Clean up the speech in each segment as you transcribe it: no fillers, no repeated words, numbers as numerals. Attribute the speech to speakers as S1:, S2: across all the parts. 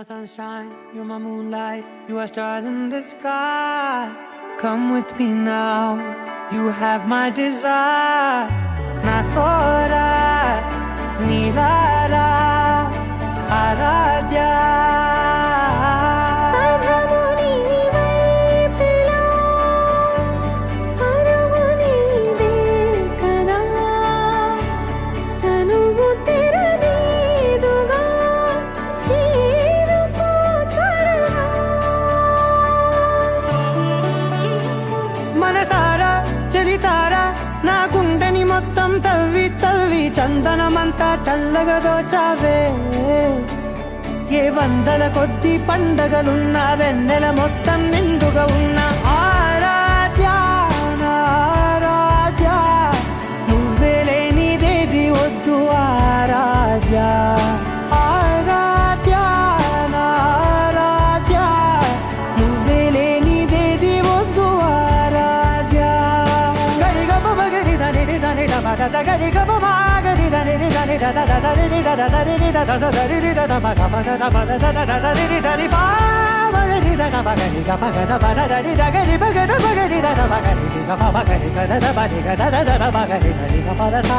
S1: my sunshine, you're my moonlight, you are stars in the sky. Come with me now, you have my desire. Na tora, nilara, aradhya. నా గుండెని మొత్తం తవ్వి తవ్వి చందనమంతా చల్లగా దోచావే. ఏ వందల కొద్ది పండగలున్న వెన్నెల మొత్తం నిండుగా ఉన్న ఆరాధ్య ఆరాధ్య, నువ్వే లేనిదేది వద్దు ఆరాధ్య. ఆరాధ్య ఆరాధ్య, నువ్వే లేనిదేది వద్దు ఆరాధ్య. గరి గమ గరి దని దని ద ద ద రి ద ద ద రి ద ద ద రి ద ద మ గ మ ద ద మ ద ద ద ద రి ద రి పా మ రి ద ద మ గ రి గ మ గ ద మ ద ద రి ద గ రి మ గ ద మ గ రి ద ద మ గ రి గ మ మ గ రి గ ద ద మ రి గ ద ద ద మ గ రి ద రి గ మ ద సా.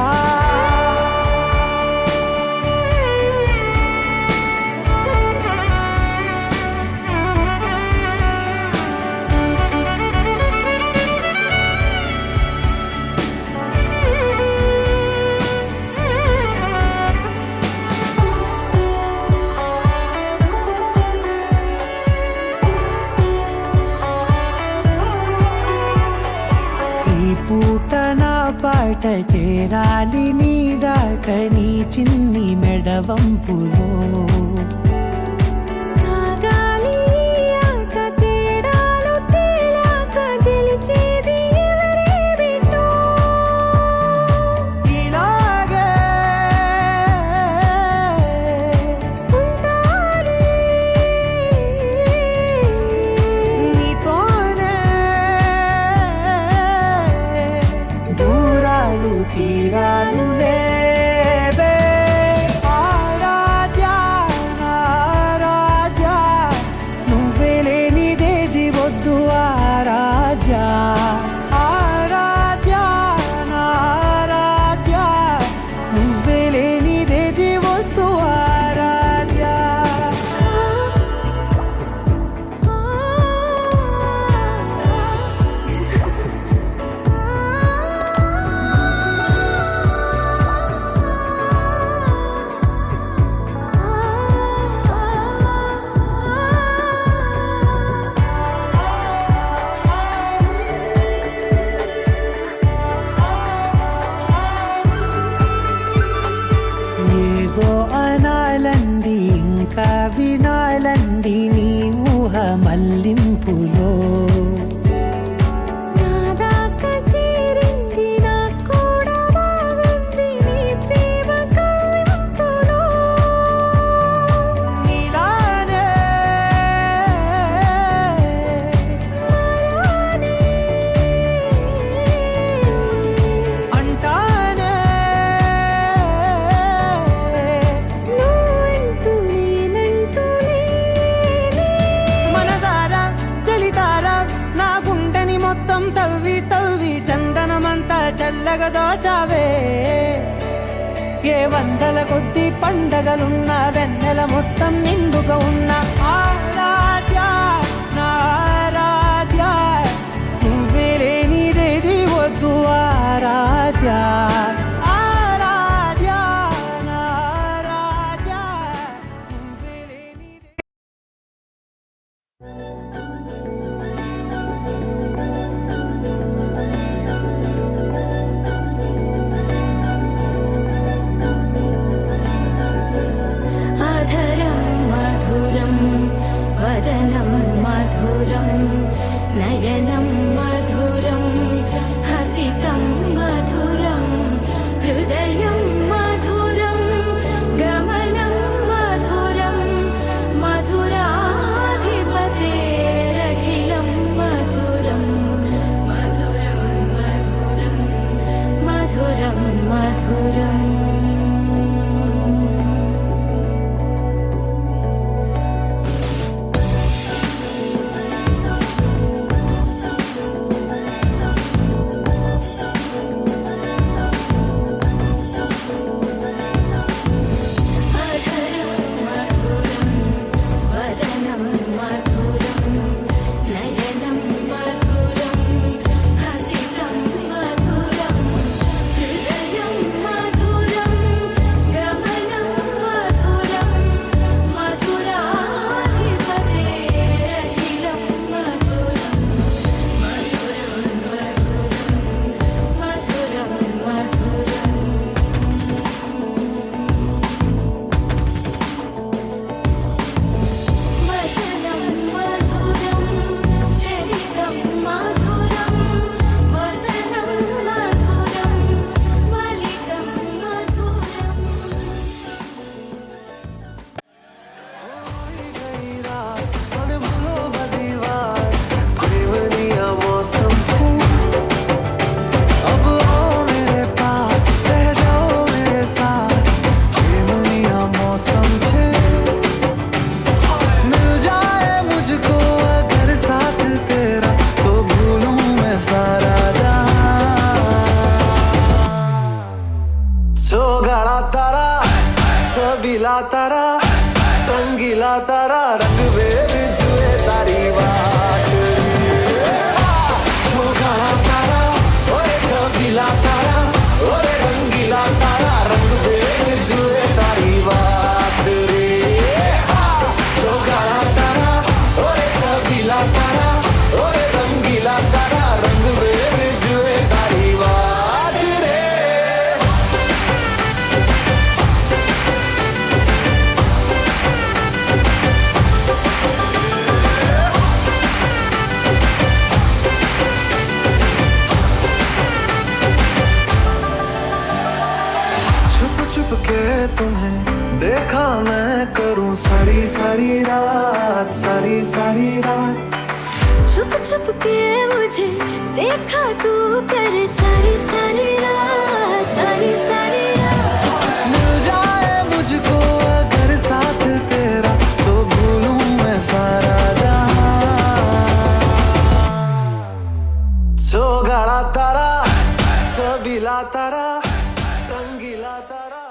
S1: పూట నా పాట చేరాలి నీ దాకా నీ చిన్ని మెడవంపులో.
S2: సాగాలి ఆట తేడాలు తేలాక గెలిచేది ఎవరే బిడ్డో.
S1: ఇలాగే
S2: ఉంటాలి
S1: నీతోనే దూరాలు తీరాలు లేవే. ఆరాధ్య ఆరాధ్య, నువ్వే లేనిదేది వద్దు ఆరాధ్య. ఆరాధ్య ఆరాధ్య, నువ్వే లేనిదేది వద్దు ఆరాధ్య. ఏదో అనాలండి ఇంకా వినాలండి నీ ఊహ మల్లింపులో.
S2: నా దాకా చేరింది నాకు కూడా బాగుంది నీ ప్రేమ కవ్వింపులో.
S1: నీలానే
S2: మరానే
S1: అంటానే
S2: నువ్వంటూ నేనంటూ లేనే.
S1: మనసారా చలితారా నా గుండెని మొత్తం తవ్వి తవ్వి చందనమంతా చల్లగా దోచావే. ఏ వందల కొద్ది పండగలున్న వెన్నెల మొత్తం నిండుగా ఉన్న ఆరాధ్య నా ఆరాధ్య, నువ్వే లేనిదేది వద్దు ఆరాధ్య. ఆరాధ్య నా ఆరాధ్య, నువ్వే లేనిదే.
S2: అధరం మధురం
S3: मौसम छे अब आओ मेरे पास रह जाओ मेरे साथ ये मनिया मौसम छे मिल जाए मुझको अगर साथ तेरा तो भूलूं मैं सारा जहां सोगाड़ा तारा छबीला तारा रंगीला तारा रंग वेद जुए तारी बात सोगाड़ा तारा ओए छबीला तारा ओए रंगीला तारा रंग वेद जुए तारी बात रे सोगाड़ा तारा ओए छबीला तारा ओए रंगीला तारा रंग वेद जुए तारी बात रे छुप छुप के तुम्हें देखा मैं करूं सारी सारी रात सारी सारी रात
S2: छुप छुप के मुझे देखा तू कर सारी सारी रात सारी सारी रात
S3: मिल जाए मुझको अगर साथ तेरा तो भूलूं मैं सारा जहां सोगाड़ा तारा छबीला तारा रंगीला तारा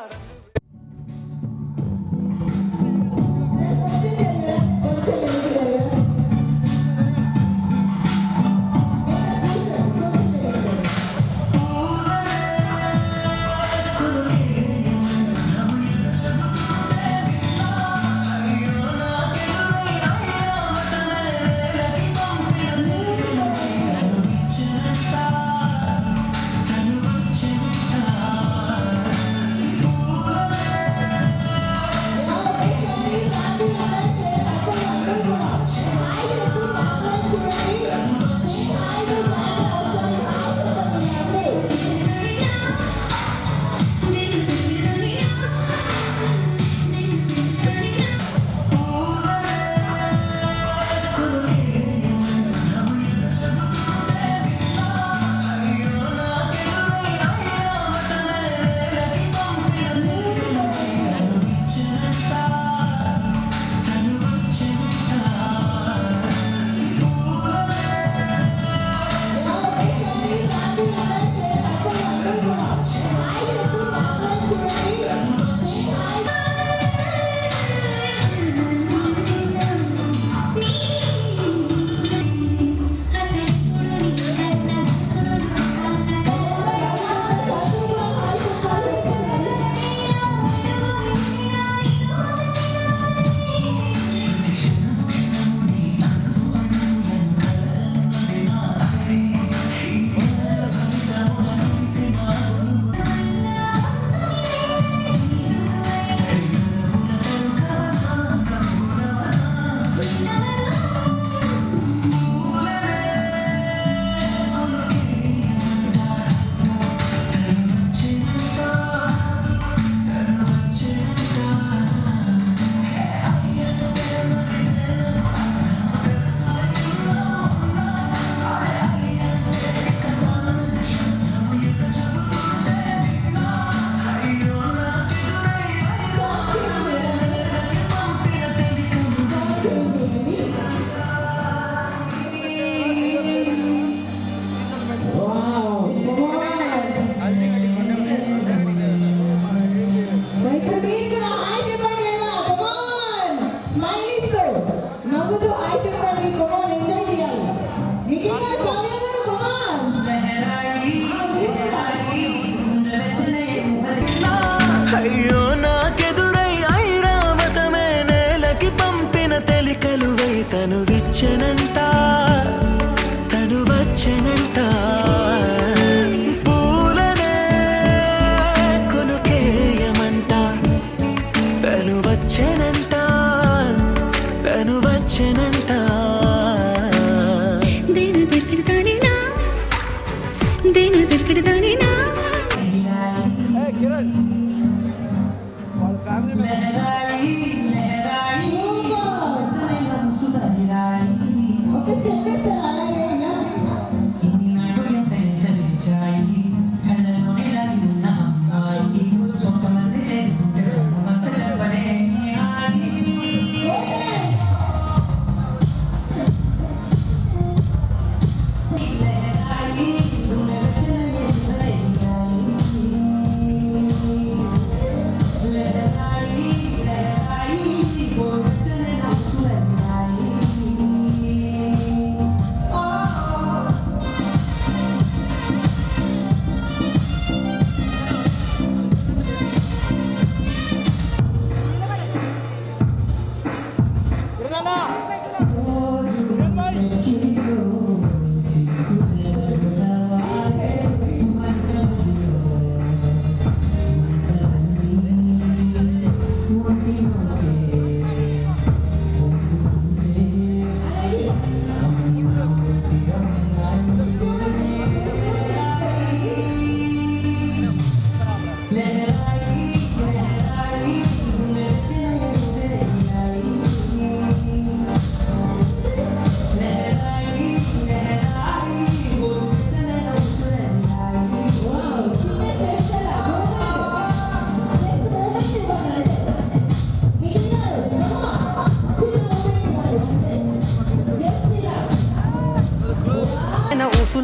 S3: అయ్యో నాకెదురై ఐరావతమే నేలకి పంపిన తెలికలువై తను విచ్చనంట తను వచ్చనంట పూలనే కొనుకేయమంట తను వచ్చనంట తను వచ్చనంట
S2: దేని దగ్గరదాని నా దేని దగ్గరదాని నా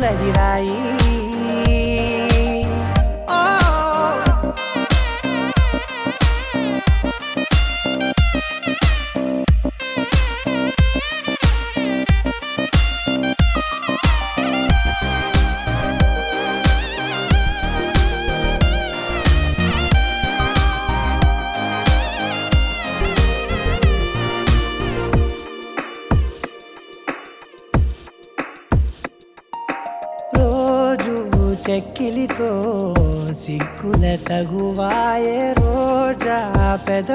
S1: మనసులది రాయి ఓ రోజు చెక్కిలితో సిగ్గుల తగువాయే రోజా పెద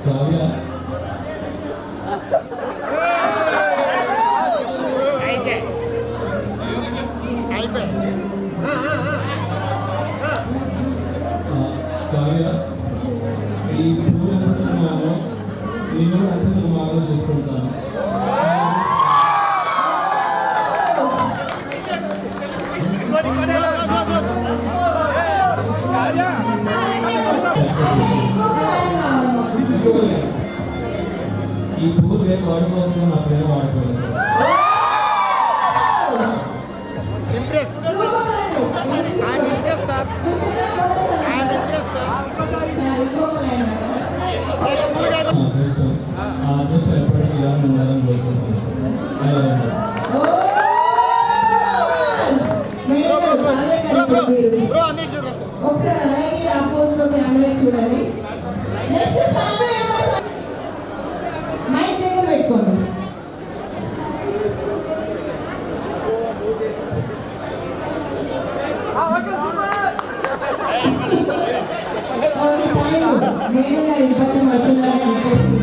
S4: కావ్య కావ్య ఈ పూజ సినిమాలో నేను అంత సినిమాలో చేసుకుంటాను. ఈ పూజ వాడుకోవచ్చు నా ప్రేమ వాడుకోలేదు. ఆ అదృష్టం ఎప్పటికీ ఇలా ఉండాలని కోరుకుంటున్నాను.
S5: చూడాలి. మైక్ దగ్గర పెట్టుకోండి. నేను ఇబ్బంది పడుతున్నాను చెప్పేసి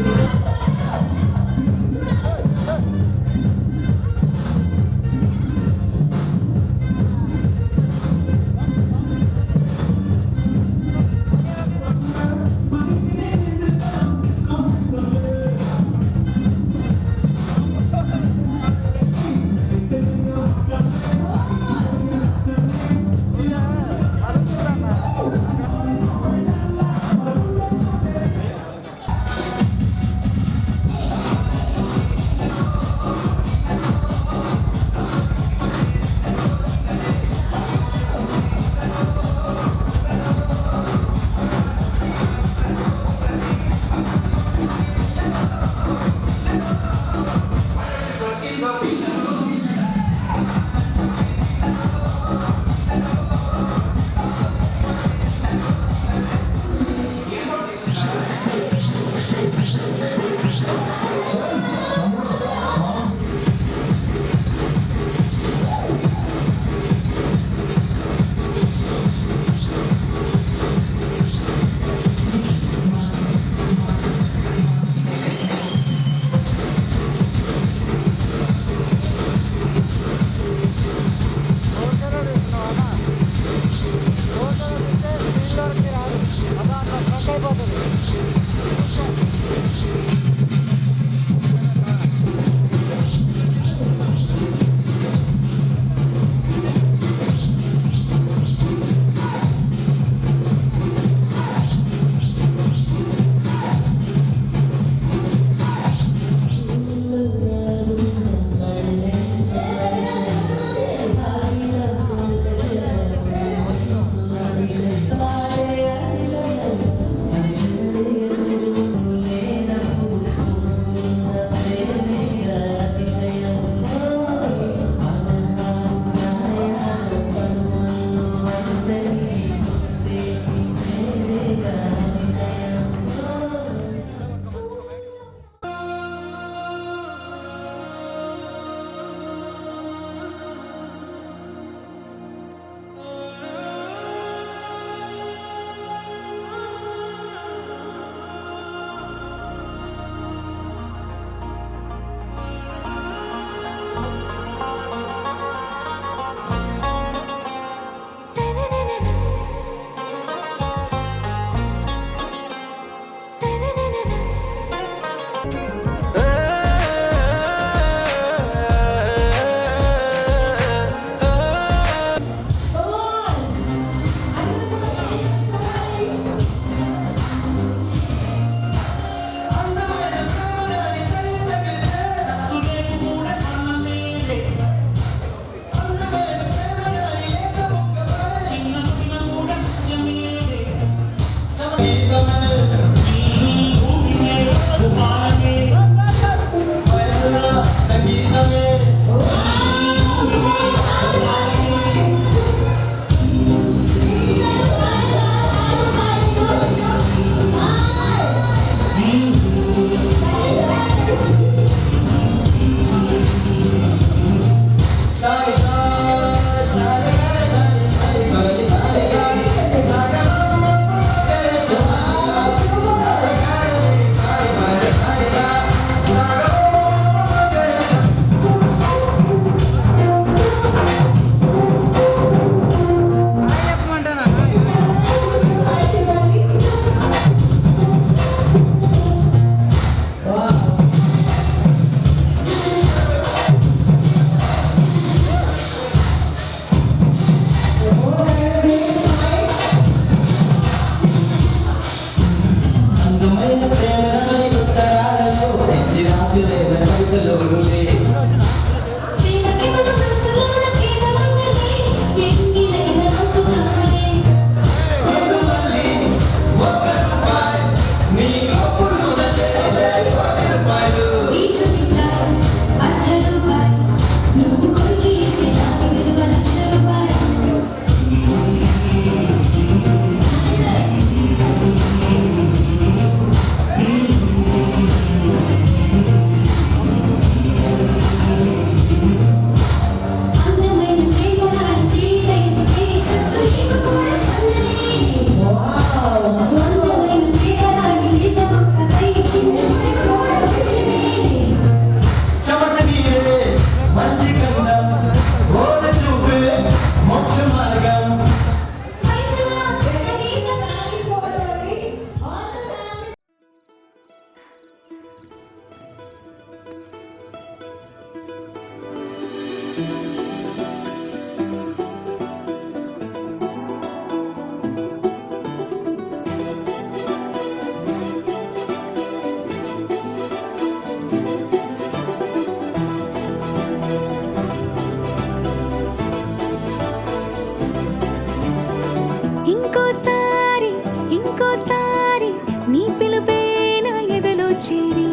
S2: ఇంకోసారి ఇంకోసారి నీ పిలుపే నా ఎదలో చేరి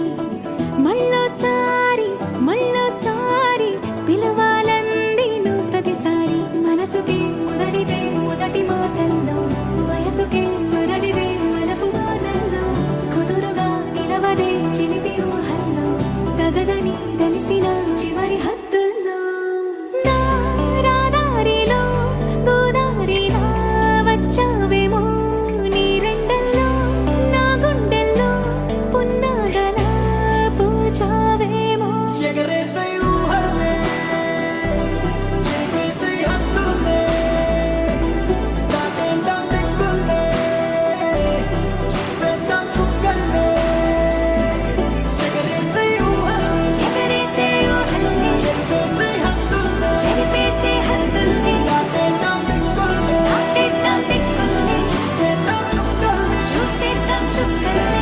S2: మళ్ళోసారి మళ్ళోసారి పిలవాలంది నువ్వు ప్రతిసారి మనసుకి మొదటిదే మొదటి మాటల్లో వయసుకి మొదటిదే మలపు వాదల్లో కుదురుగా నిలవదే చిలిపి ఊహల్లో దగదని తెలిసిన చివరి హద్దుల్లో నా రాదారిలో గోదారిలా వచ్చావేమో నీ రెండల్లో నా గుండెల్లో పున్నాగలా పూచావేమో
S3: ఎగరేసై ఊహల్లే చేపేసై హద్దుల్లే దాటేద్దాం దిక్కుల్లే చూసేద్దాం చుక్కల్లే ఎగరేసై ఊహల్లే
S2: ఎగరేసే ఊహల్లే
S3: చేపేసై హద్దుల్లే
S2: చెరిపేసే హద్దుల్ని
S3: దాటేద్దాం దిక్కుల్లే
S2: దాటేద్దాం దిక్కుల్ని
S3: చూసేద్దాం చుక్కల్లే
S2: చూసేద్దాం చుక్కల్ని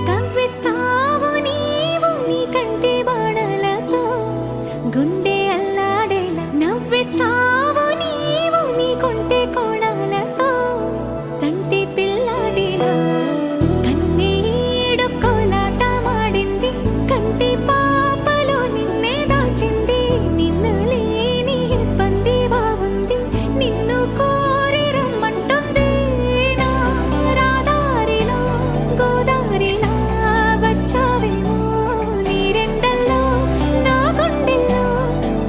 S2: కవ్విస్తావు నీవు నీ కంటి బాణలతో గుండె అల్లాడేలా నవ్విస్తావు నీవు నీ కొంటె కోణాలతో చంటి పిల్లాడిలా కన్నీడు కోలాట మాడింది కంటి పాపలో నిన్నే దాచింది నిన్ను లేని ఇబ్బంది బాగుంది నిన్ను కోరి రమ్మంటుంది నా రాదారిలో గోదారిలా వచ్చావేమో నీ రెండల్లో నా గుండెల్లో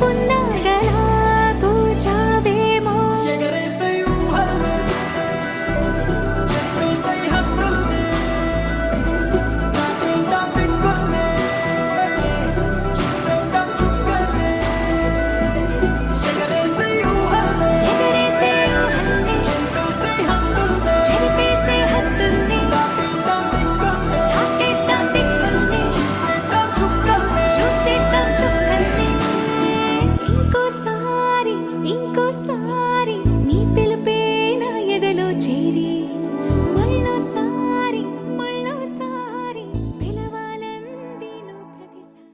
S2: పున్నాగలా కూచావేమో
S3: ఎగరేసై ఊహల్లే చేపేసై హద్దుల్లే దాటేద్దాం దిక్కుల్లే చూసేద్దాం చుక్కల్లే ఎగరేసై ఊహల్లే
S2: ఎగరేసే ఊహల్లే
S3: చేపేసై హద్దుల్లే
S2: చెరిపేసే హద్దుల్ని
S3: దాటేద్దాం దిక్కుల్లే
S2: దాటేద్దాం దిక్కుల్ని
S3: చూసేద్దాం చుక్కల్లే
S2: చూసేద్దాం చుక్కల్ని ఇంకోసారి ఇంకోసారి నీ పిలుపే నా ఎదలో చేరి మళ్ళోసారి మళ్ళోసారి పిలవాలంది నువ్వు ప్రతిసారి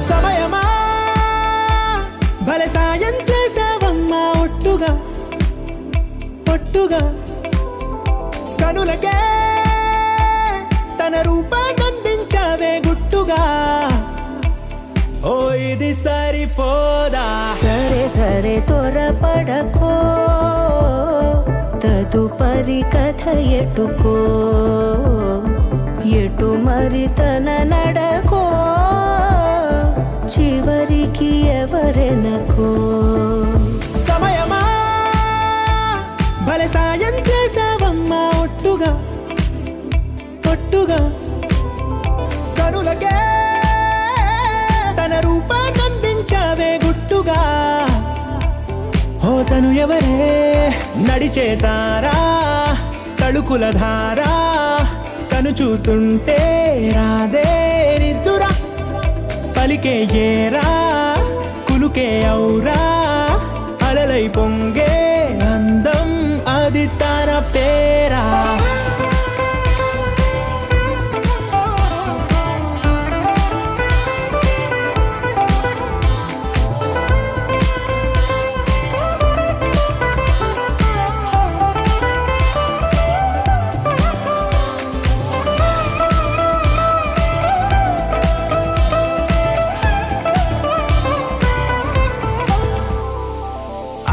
S1: సమయమా భలే సాయం చేసావమ్మా ఒట్టుగా ఒట్టుగా కనులకే తన రూపాన్నందించావే గుట్టుగా ఓ ఇది సరిపోదా
S6: సరే సరే త్వరపడకో తదుపరి కథ ఎటుకో ఎటు మరి తన నడకో చివరికి ఎవరెనకో
S1: సమయమా భలే సాయం చేసావమ్మా ఒట్టుగా ఒట్టుగా కనులకే తన రూపాన్నందించావే గుట్టుగా ఓ తను ఎవరే నడిచే తారా తళుకుల ధారా తను చూస్తుంటే రాదే నిద్దురా పలికే ఏరా కులుకే ఔరా అలలై పొంగే అందం అది తన పేరా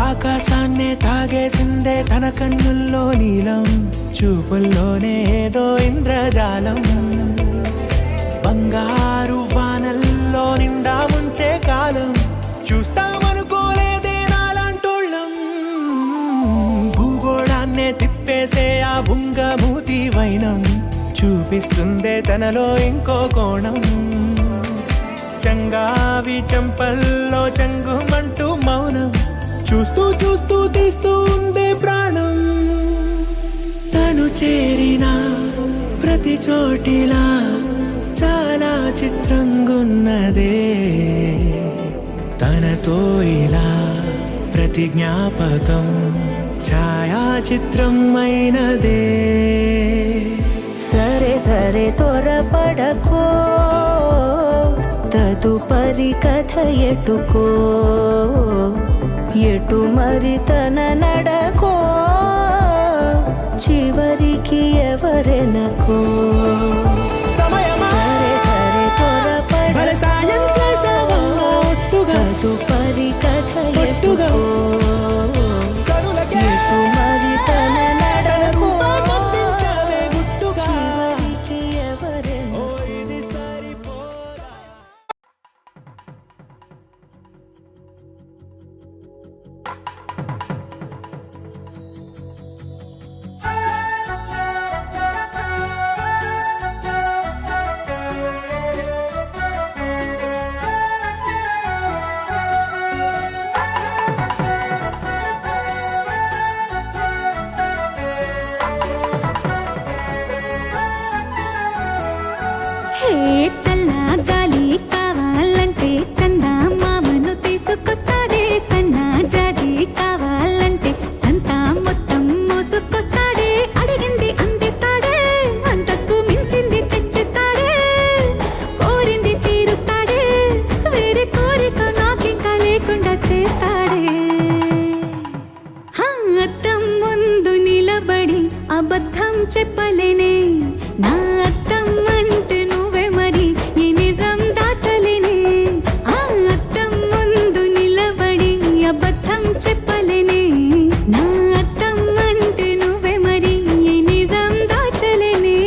S1: ఆకాశాన్నే తాగేసిందే
S3: తన కన్నుల్లో నీలం, చూపుల్లోనే ఏదో ఇంద్రజాలం. బంగారు వానల్లో నిండా ముంచే కాలం, చూస్తామనుకోలేదే నాలాంటోళ్ళం. భూగోళాన్నే తిప్పేసే ఆ బుంగమూతి వైనం, చూపిస్తుందే తనలో ఇంకో కోణం. చంగావి చంపల్లో చంగుమంటూ మౌనం, చూస్తూ చూస్తూ తీస్తూ ఉందే ప్రాణం. తను చేరిన ప్రతి చోటిలా చాలా చిత్రంగున్నదే, తనతో ఇలా ప్రతి జ్ఞాపకం ఛాయాచిత్రం అయినదే.
S6: సరే సరే త్వరపడకో, తదుపరి కథ ఎటుకో, ఎటు మరి తన నడకో, చివరికి ఎవరెనకో.
S3: సమయమా
S6: సరే సరే
S3: భలే సాయం చేసావమ్మా ఒట్టుగా,
S6: తదుపరి కథ
S3: ఒట్టుగా.
S6: ఎటుకో,
S3: కనులకే
S6: ఎటు మరి తన నడకో,
S3: పంపించావే గుట్టుగా.
S6: చివరికి ఎవరెనకో.
S3: ఓ ఇది సరిపోదా.
S2: హే చల్లా గాలి కావాలంటే చందా మామను తీసుకొస్తాడే, సన్నా జాజి కావాలంటే సంతా మొత్తం మోసుకొస్తాడే. అడిగింది అందిస్తాడే, అంతకు మించింది తెచ్చిస్తాడే. కోరింది తీరుస్తాడే, వేరే కోరిక నాకింకా లేకుండా చేస్తాడే. అద్దం ముందు నిలబడి అబద్ధం చెప్పలేనే, నా అద్దం అంటే నువ్వే మరి ఈ నిజం దాచలేనే. ఆ అద్దం ముందు నిలబడి అబద్ధం చెప్పలేనే, నా అద్దం అంటే నువ్వే మరి ఈ నిజం దాచలేనే.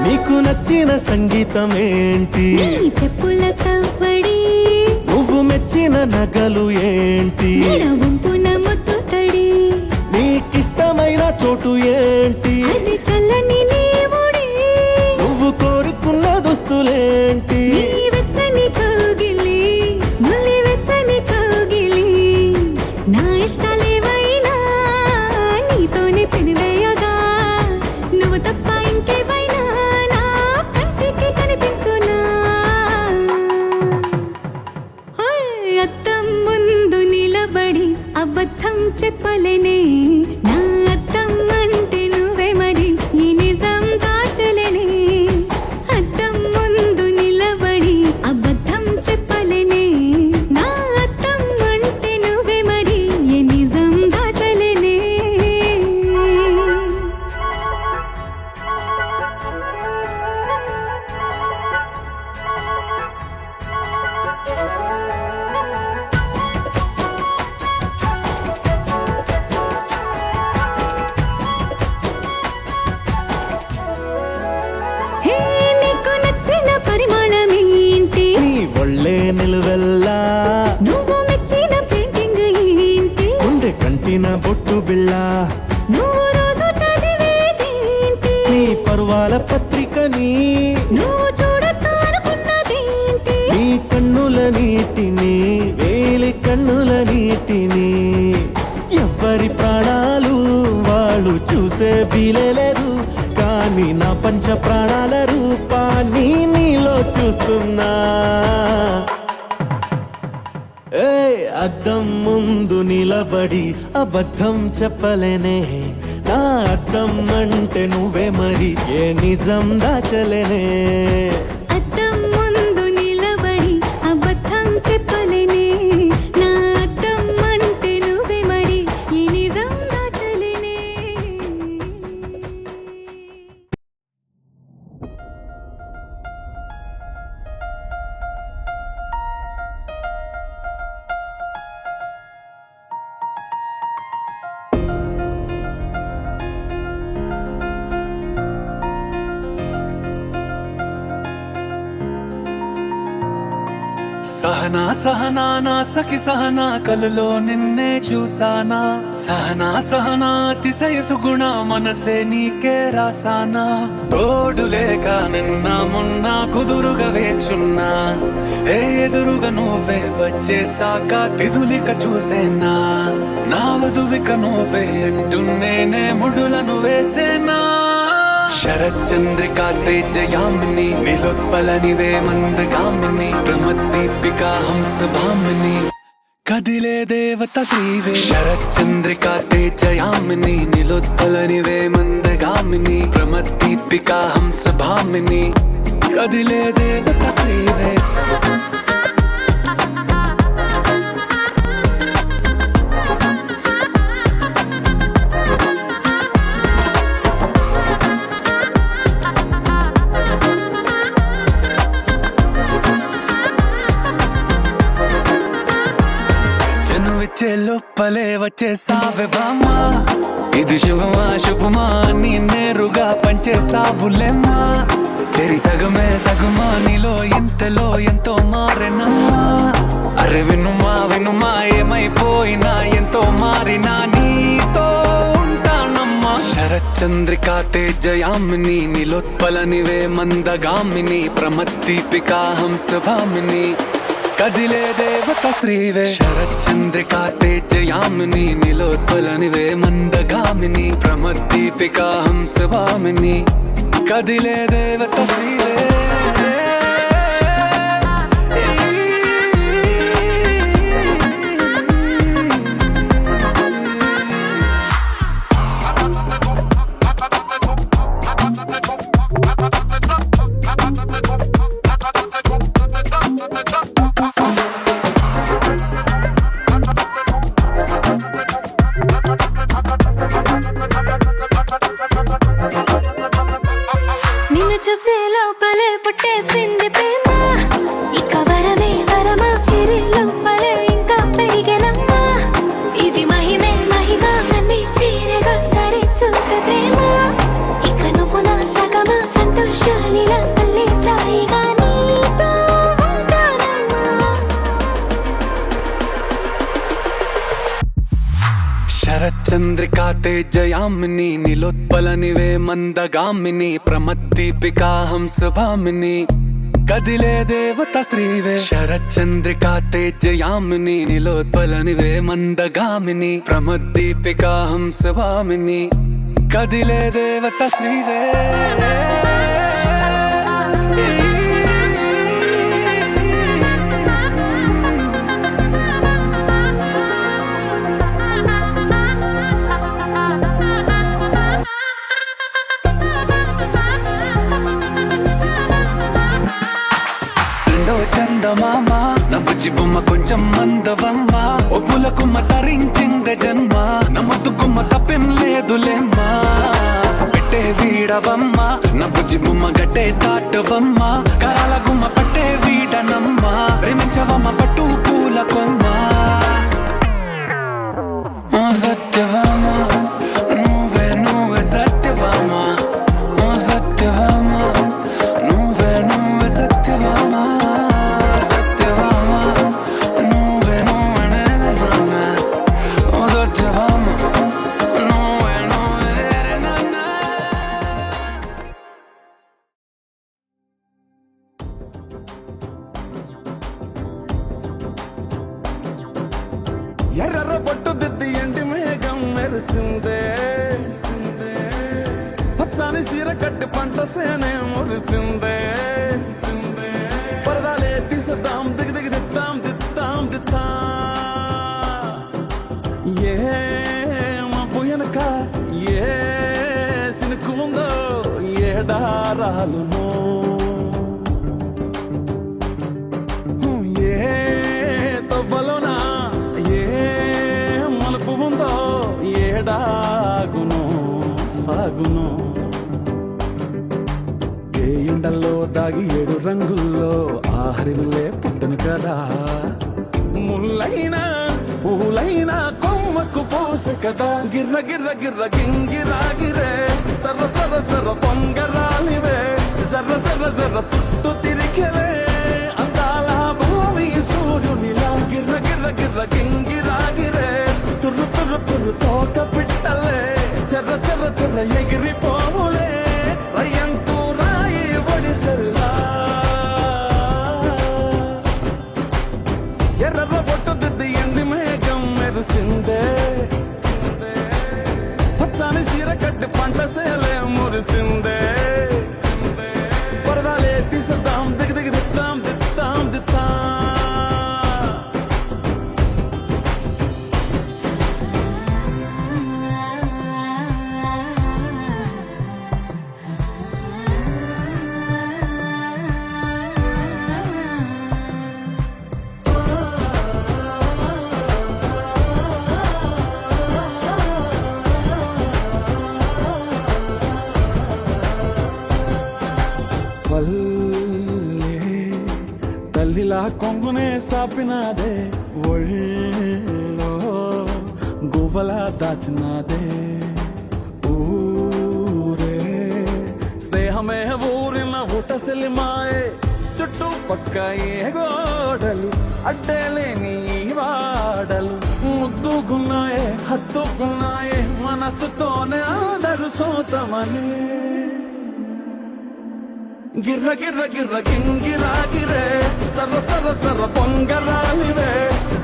S3: నీకు నచ్చిన సంగీతం ఏంటి,
S2: నీ చెప్పుల సవ్వడి,
S3: నువ్వు మెచ్చిన నగలు ఏంటి,
S2: మెడ వంపున ముద్దు తడి,
S3: నీకిష్టమైన చోటు ఏంటి,
S2: అది చల్లని నీ ముడి,
S3: నువ్వు కోరుకున్న దుస్తులేంటి.
S2: నీ వెచ్చని కౌగిలి, నులి వెచ్చని కౌగిలి. నా ఇష్టాలేవైనా నీతోనే పెనివేయగా, నువ్వు తప్ప ఇంకేవైనా నా కంటికి కనిపించునా. ఓయ్ అద్దం ముందు నిలబడి అబద్ధం చెప్పలేనే, నా అద్దం అంటే నువ్వే మరి ఈ నిజం దాచలేనే. అద్దం ముందు నిలబడి అబద్ధం చెప్పలేనే, నా అద్దం అంటే నువ్వే మరి ఈ నిజం దాచలేనే. హే నీకు నచ్చిన పరిమాణమేంటి,
S3: నీ ఒళ్ళే నిలువెల్లా,
S2: నువ్వు మెచ్చిన పెయింటింగ్ ఏంటి,
S3: గుండె కంటిన బొట్టు బిళ్ళ,
S2: నువ్వు రోజు చదివేదేంటి,
S3: నీ పరువాల పత్రికని,
S2: నువ్వు చూడొద్దు అనుకున్నదేంటి.
S3: నీ కన్నుల నీటిని, వేలి కన్నుల నీటిని. ఎవరి ప్రాణాలు వాళ్ళు చూసే వీలేదు, కానీ నా పంచ ప్రాణాల రూపాన్ని నీలో చూస్తున్నా. ఏయ్ అద్దం ముందు నిలబడి అబద్ధం చెప్పలేనే, నా అద్దం అంటే నువ్వే మరి ఏ నిజం దాచలేనే.
S2: అద్దం ముందు నిలబడి అబద్ధం చెప్పలేనే,
S3: సహనా సహనా నా సఖి సహనా కలలో నిన్నే చూసానా సహనా సహనా అతిశయసు గుణ మనసే నీకే రాసానా తోడు లేక నిన్న మొన్న కుదురుగా వేచున్నా ఏ ఎదురుగా నువ్వే వచ్చేసాక తిదులిక చూసేనా నా వధువిక నువ్వే అంటున్నేనే ముడులను వేసేనా శరచంద్రికా తేజయామిని నీలోత్పలనివే మందగామిని ప్రమద్దీపికా హంసభామిని కదిలే దేవత శ్రీవే శరచంద్రికా తేజయామిని నీలోత్పలనివే మందగామిని ప్రమద్దీపికా హంసభామిని కదిలే దేవత శ్రీవే లోపలే వచ్చేసావే బామ్మా ఇది శుభమా శుభమా నీ నేరుగా పంచేసావులేమ్మా చెరి సగమే సగమా నీలో ఇంతలో ఎంతో మారెనమ్మా అరే వినుమా వినుమా ఏమైపోయినా ఎంతో మారినా నీతో ఉంటానమ్మా శరచంద్రికా తేజయామిని నీలోత్పలనివే మందగామిని ప్రమద్దీపికా హంసభామిని కదిలే దేవత శ్రీవే శరచంద్రికా తేజయామిని నీలోత్పలనివే మందగామిని ప్రమద్దీపికా హంసభామిని కదిలే దేవత శ్రీవే
S2: చూసే లోపలే పుట్టేసింది ప్రేమ ఇక వరమే వరమా చిరి లోపలే ఇంకా పెరిగెనమ్మా ఇది మహిమే మహిమ అన్ని చీరగా ధరి చూపే ప్రేమ ఇక నువ్వు నా సగమా సంతోషాలిలా మళ్ళీ సాయిగా నీతో ఉంటానమ్మా
S3: శరచంద్రికా తేజయామిని నీలోత్పలనివే మందగామిని ప్రమద్దీపికా హంసభామిని కదిలే దేవత శ్రీవే శరచంద్రికా తేజయామిని నీలోత్పలనివే మందగామిని ప్రమద్దీపికా హంసభామిని కదిలే దేవత శ్రీవే చందమామ నా బుజ్జి బొమ్మ కొంచెం మందవమ్మ ఒప్పుల కుమ్మ తరించింద జన్మ నా ముద్దు కుమ్మ తప్పేం లేదులేమ్మా పెట్టే వీడవమ్మ నా బుజ్జి బొమ్మ గడ్డే దాటవమ్మ కరాల గుమ్మ పట్టే వీడనమ్మ ప్రేమించవమ్మ పట్టు పూల కొమ్మ సత్యవామ నువ్వే నువ్వే సత్యవామ సత్యవామ నువ్వే నువ్వే సత్యవామ
S7: ఎర్ర బొట్టు దిద్ది ఎండి మేఘం మెరిసిందే పచ్చని సీర కట్టి పంట సేనే మురిసిందే పరదాలే తీసద్దాం దిగి దిగి దిద్దాం దిద్దాం దిద్దా ఏ మా పోయనక ఏ సినుకు ఉందో ఏడారాలునో ఏ తవ్వలోనా ఏడాగును సాగును ఏ ఎండల్లో దాగి 7 రంగుల్లో ఆహరిల్లే పుట్టను కదా ముల్లైనా పూలైనా కొమ్మకు పోసె కదా గిర్ర గిర్ర గిర్ర గింగిరాగిరే సర్ర సర్ర సర్ర పొంగరాలివే జర్ర జర్ర జర్ర సుట్టు తిరిగిరే అందాల భూమి గిర్ర గింగిరాగిరే తుర్రు తుర్రు తుర్రు తోక పిట్టలే చెర్ర చెర్ర చెర్ర ఎగిరిపోవులే రయ్యంటూ రాయి ఒడిసెల్లా ఎర్ర బొట్టు దిద్ది ఎండి మేఘం మెరిసిందే పచ్చాని చీర కట్టి పంట సేలే మురిసిందే పరదాలే తీసేద్దాం దిగి దిగి దిద్దాం దిద్దాం దిద్దాం తల్లిలా కొంగునే సాపినాదే ఒళ్ళో గువ్వలా దాచినాదే ఊరే స్నేహమే ఊరిన ఊటసెలి మాయే చుట్టూ పక్క ఏ గోడలు అడ్డేలేని ఈ వాడలు ముద్దుకున్నాయే హత్తుకున్నాయే మనసుతోనే అందరు సోతమని గిర్ర గిర్ర గిర్ర గింగిరాగిరే సర్ర సర్ర సర్ర పొంగరాలివే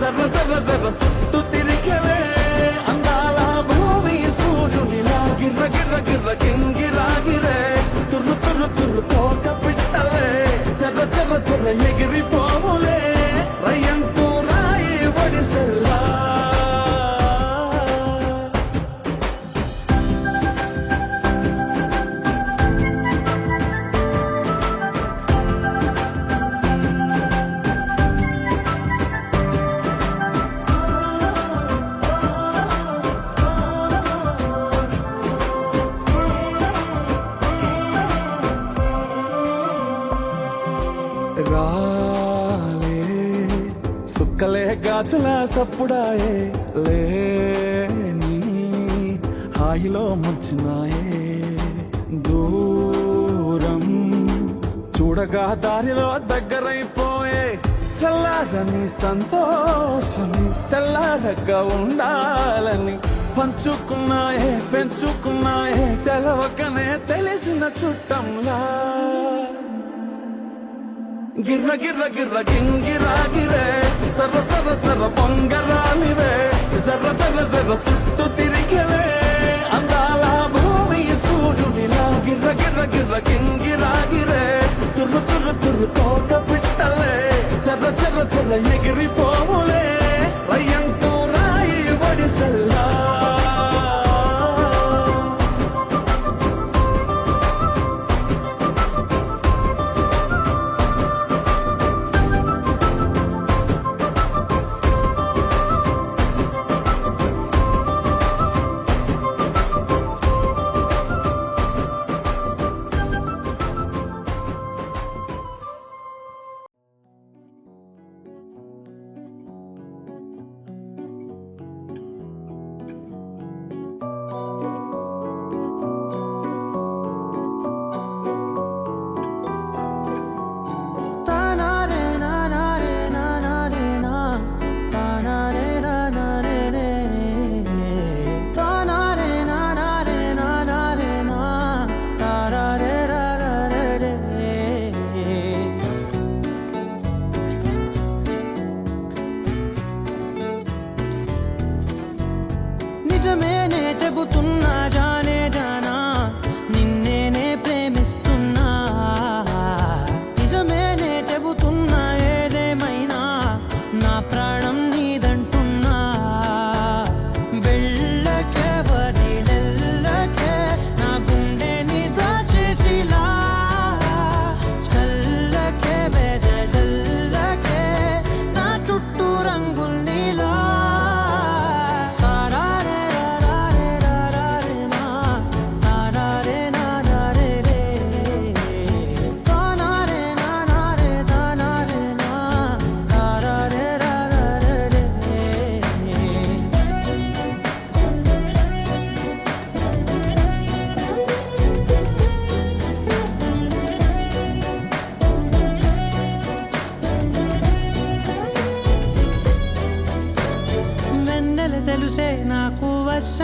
S7: జర్ర జర్ర జర్ర చుట్టూ తిరిగవే అందాల భూమి సూర్యునిలా గిర్ర గిర్ర గిర్ర గింగిరాగిరే తుర్రు తుర్రు తుర్రు తోక పిట్టలే చెర్ర చెర్ర చెర్ర ఎగిరిపోవులే రయ్యంటూ రాయి ఒడిసెల్లా రాలే సుక్కలే గాజుల సప్పుడాయే లేని హాయిలో ముంచినాయే దూరం చూడగా దారిలో దగ్గరైపోయే చల్లారని సంతోషమి తెల్లారగా ఉండాలని పంచుకున్నాయే పెంచుకున్నాయే తెలవకనే తెలిసిన చుట్టంలా గిర్ర గిర్ర గిర్ర గింగిరాగిరే సర్ర సర్ర సర్ర పొంగరాలివే జర్ర జర్ర జర్ర చుట్టూ తిరిగవే అందాల భూమి సూర్యునిలా గిర్ర గిర్ర గిర్ర గింగిరాగిరే తుర్రు తుర్రు తుర్రు తోక పిట్టలే చెర్ర చెర్ర చెర్ర ఎగిరిపోవులే రయ్యంటూ రాయి ఒడిసెల్లా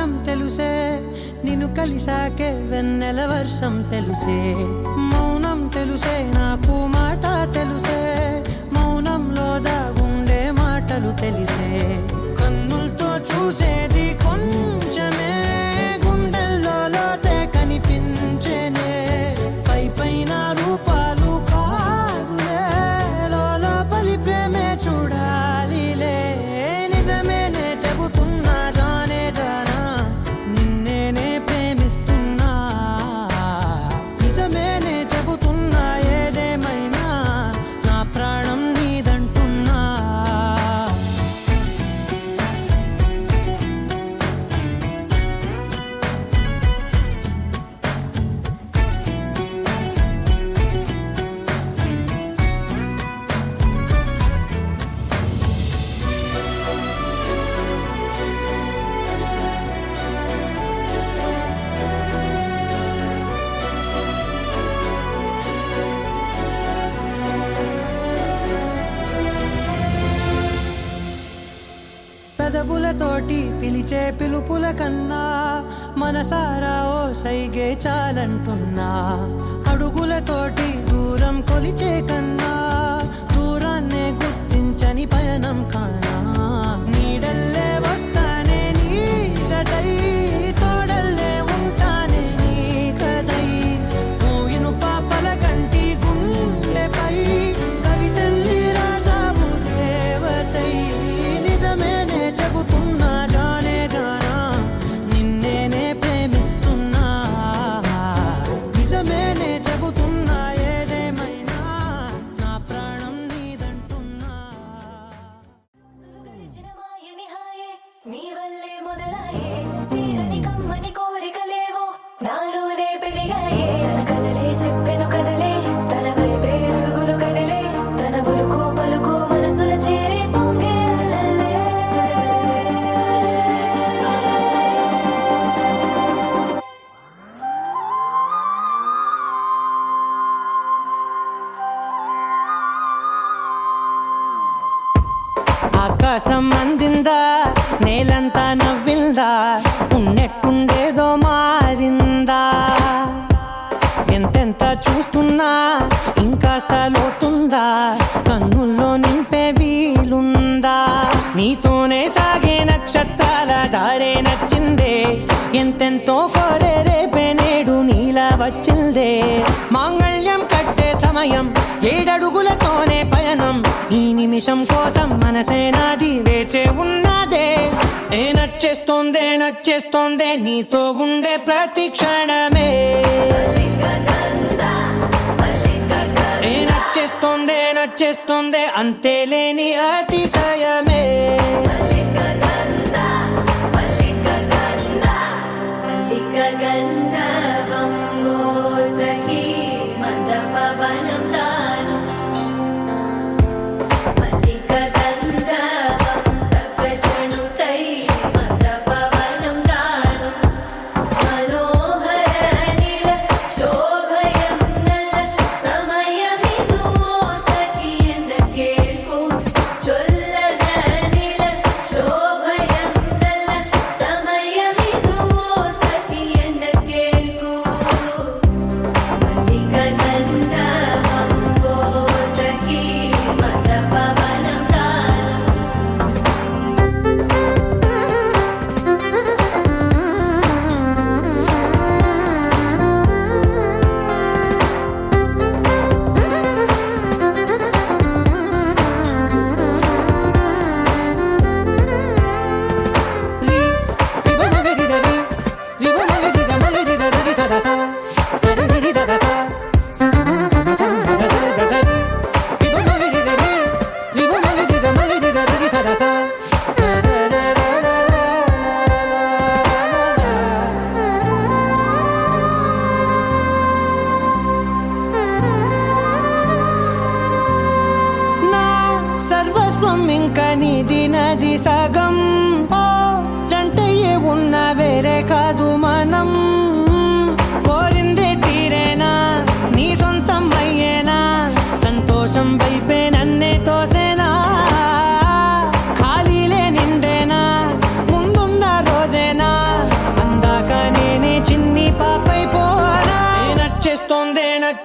S1: ఆకాశం తెలుసే నిన్ను కలిసాకే వెన్నెల వర్షం తెలుసే మౌనం తెలుసే నాకు మాట తెలుసే మౌనంలో దాగుండే మాటలు తెలిసే కన్నులతో చూసేది కొంచెమే గుండెల్లో లోతే కనిపించేనే పై పైన రూపాలు కాదులే లోపలి ప్రేమే చూడాలిలే నిజమేనే చెబుతున్నా జానే జానా నిన్నేనే ప్రేమిస్తున్నా నిజమేనే చెబుతున్నా ఏదేమైనా నా ప్రాణం నీదంటున్నా పెదవులతోటి పిలిచే పిలుపుల కన్నా మనసారా ఓ సైగే చాలంటున్నా అడుగులతోటి దూరం కొలిచే కన్నా దూరాన్నే గుర్తించని పయనం కానా నీడల్లే వస్తానే నీ జతై తోడల్లే ఉంటానే నీ కదై ఊయిను పాపల కంటి గుండెపై కవితల్లి రాజావు దేవతై నిజమేనే చెబుతున్నా జానే జానా నిన్నేనే ప్రేమిస్తున్నా నిజమేనే చెబుతున్నా ఏదేమైనా నా ప్రాణం నీదంటున్నా
S2: నీ వల్లే మొదలాయే తీరని కమ్మని కోరికలేవో నాలోనే పెరిగాయే తన కలలే చెప్పెను కదలే తన వైపే అడుగులు కదిలే తన గులుకు పలుకు మనసుల చేరి పొంగే అలలే.
S1: ఆకాశం అందిందా నేలంతా నవ్విందా ఉన్నట్టుండేదో మారిందా ఎంతెంత చూస్తున్నా ఇంకాస్త లోతుందా కన్నుల్లో నింపే వీలుందా నీతోనే సాగే నక్షత్రాల దారే నచ్చిందే ఎంతెంతో కోరే రేపే నేడు నీలా వచ్చిందే మాంగళ్యం కట్టే సమయం ఏడడుగులతోనే పయనం ఈ నిమిషం కోసం మనసే నాది వేచే ఉన్నదే ఏ నచ్చేస్తోందే నచ్చేస్తోందే నీతో ఉండే ప్రతి క్షణమే ఏ నచ్చేస్తోందే నచ్చేస్తోందే అంతేలేని అతిశయమే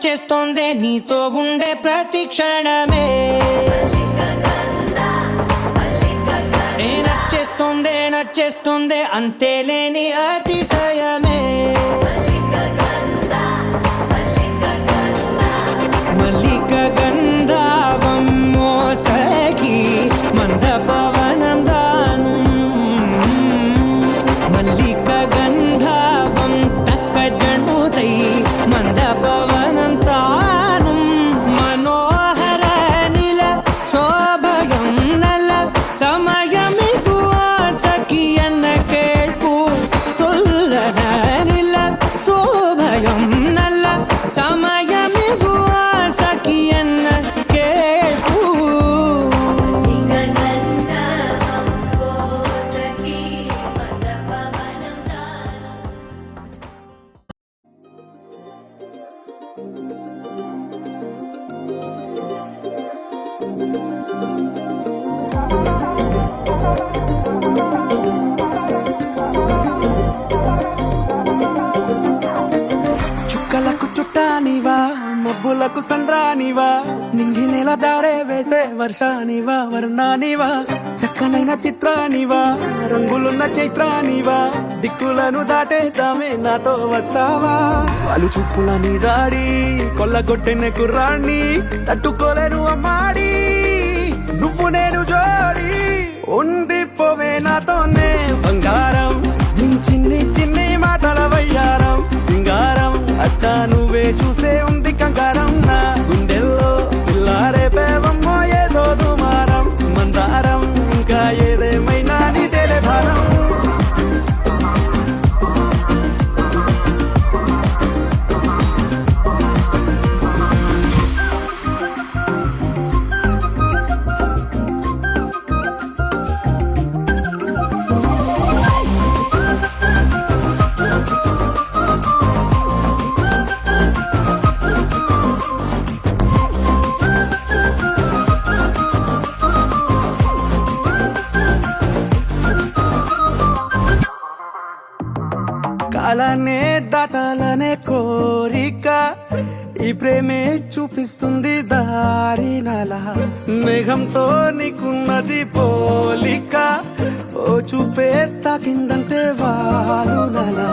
S1: నచ్చేస్తోందే నీతో ఉండే ప్రతి క్షణమే నచ్చేస్తోందే అంతేలేని అతిశయమే మల్లిక గంధావం మోసగి మంద పవనం దాను మల్లిక గంధావం తక్క జండుతై మంద పవనం తాను మనోహర నిల శోభయం నల సమయమిగు సఖియన్న కేൾపు చొల్లన నిల శోభయం నల్ల సమయమిగు సఖియన్న కేൾపు
S7: చుక్కలకు చుట్టానివా మబ్బులకు సంద్రానివా నింగి నెల దారే వేసే వర్షానివా వర్ణానివా చక్కనైన చిత్రానివా రంగులున్న చైత్రానివా దిక్కులను దాటేద్దామే నాతో వస్తావా వాళ్ళు చూపుల నీ దాడి కొల్లగొట్టిన కుర్రాన్ని తట్టుకోలేను అమ్మాడి నువ్వు నేను జోడి ఉండిపోవే నాతోనే బంగారం నీ చిన్ని చిన్ని మాటల వయ్యారం సింగారం అట్టా నువ్వే చూసే ఉంది కంగారం నా గుండెల్లో పిల్లారే పేవమ్మో ఏదో దుమారం మందారం ఇంకా ఏదేమైనా నీదేలే భారం కాలానే దాటాలనే కోరిక ఈ ప్రేమే చూపిస్తుంది దారి నలా మేఘంతో నీకున్నది పోలిక ఓ చూపే తాకిందంటే వాలు నలా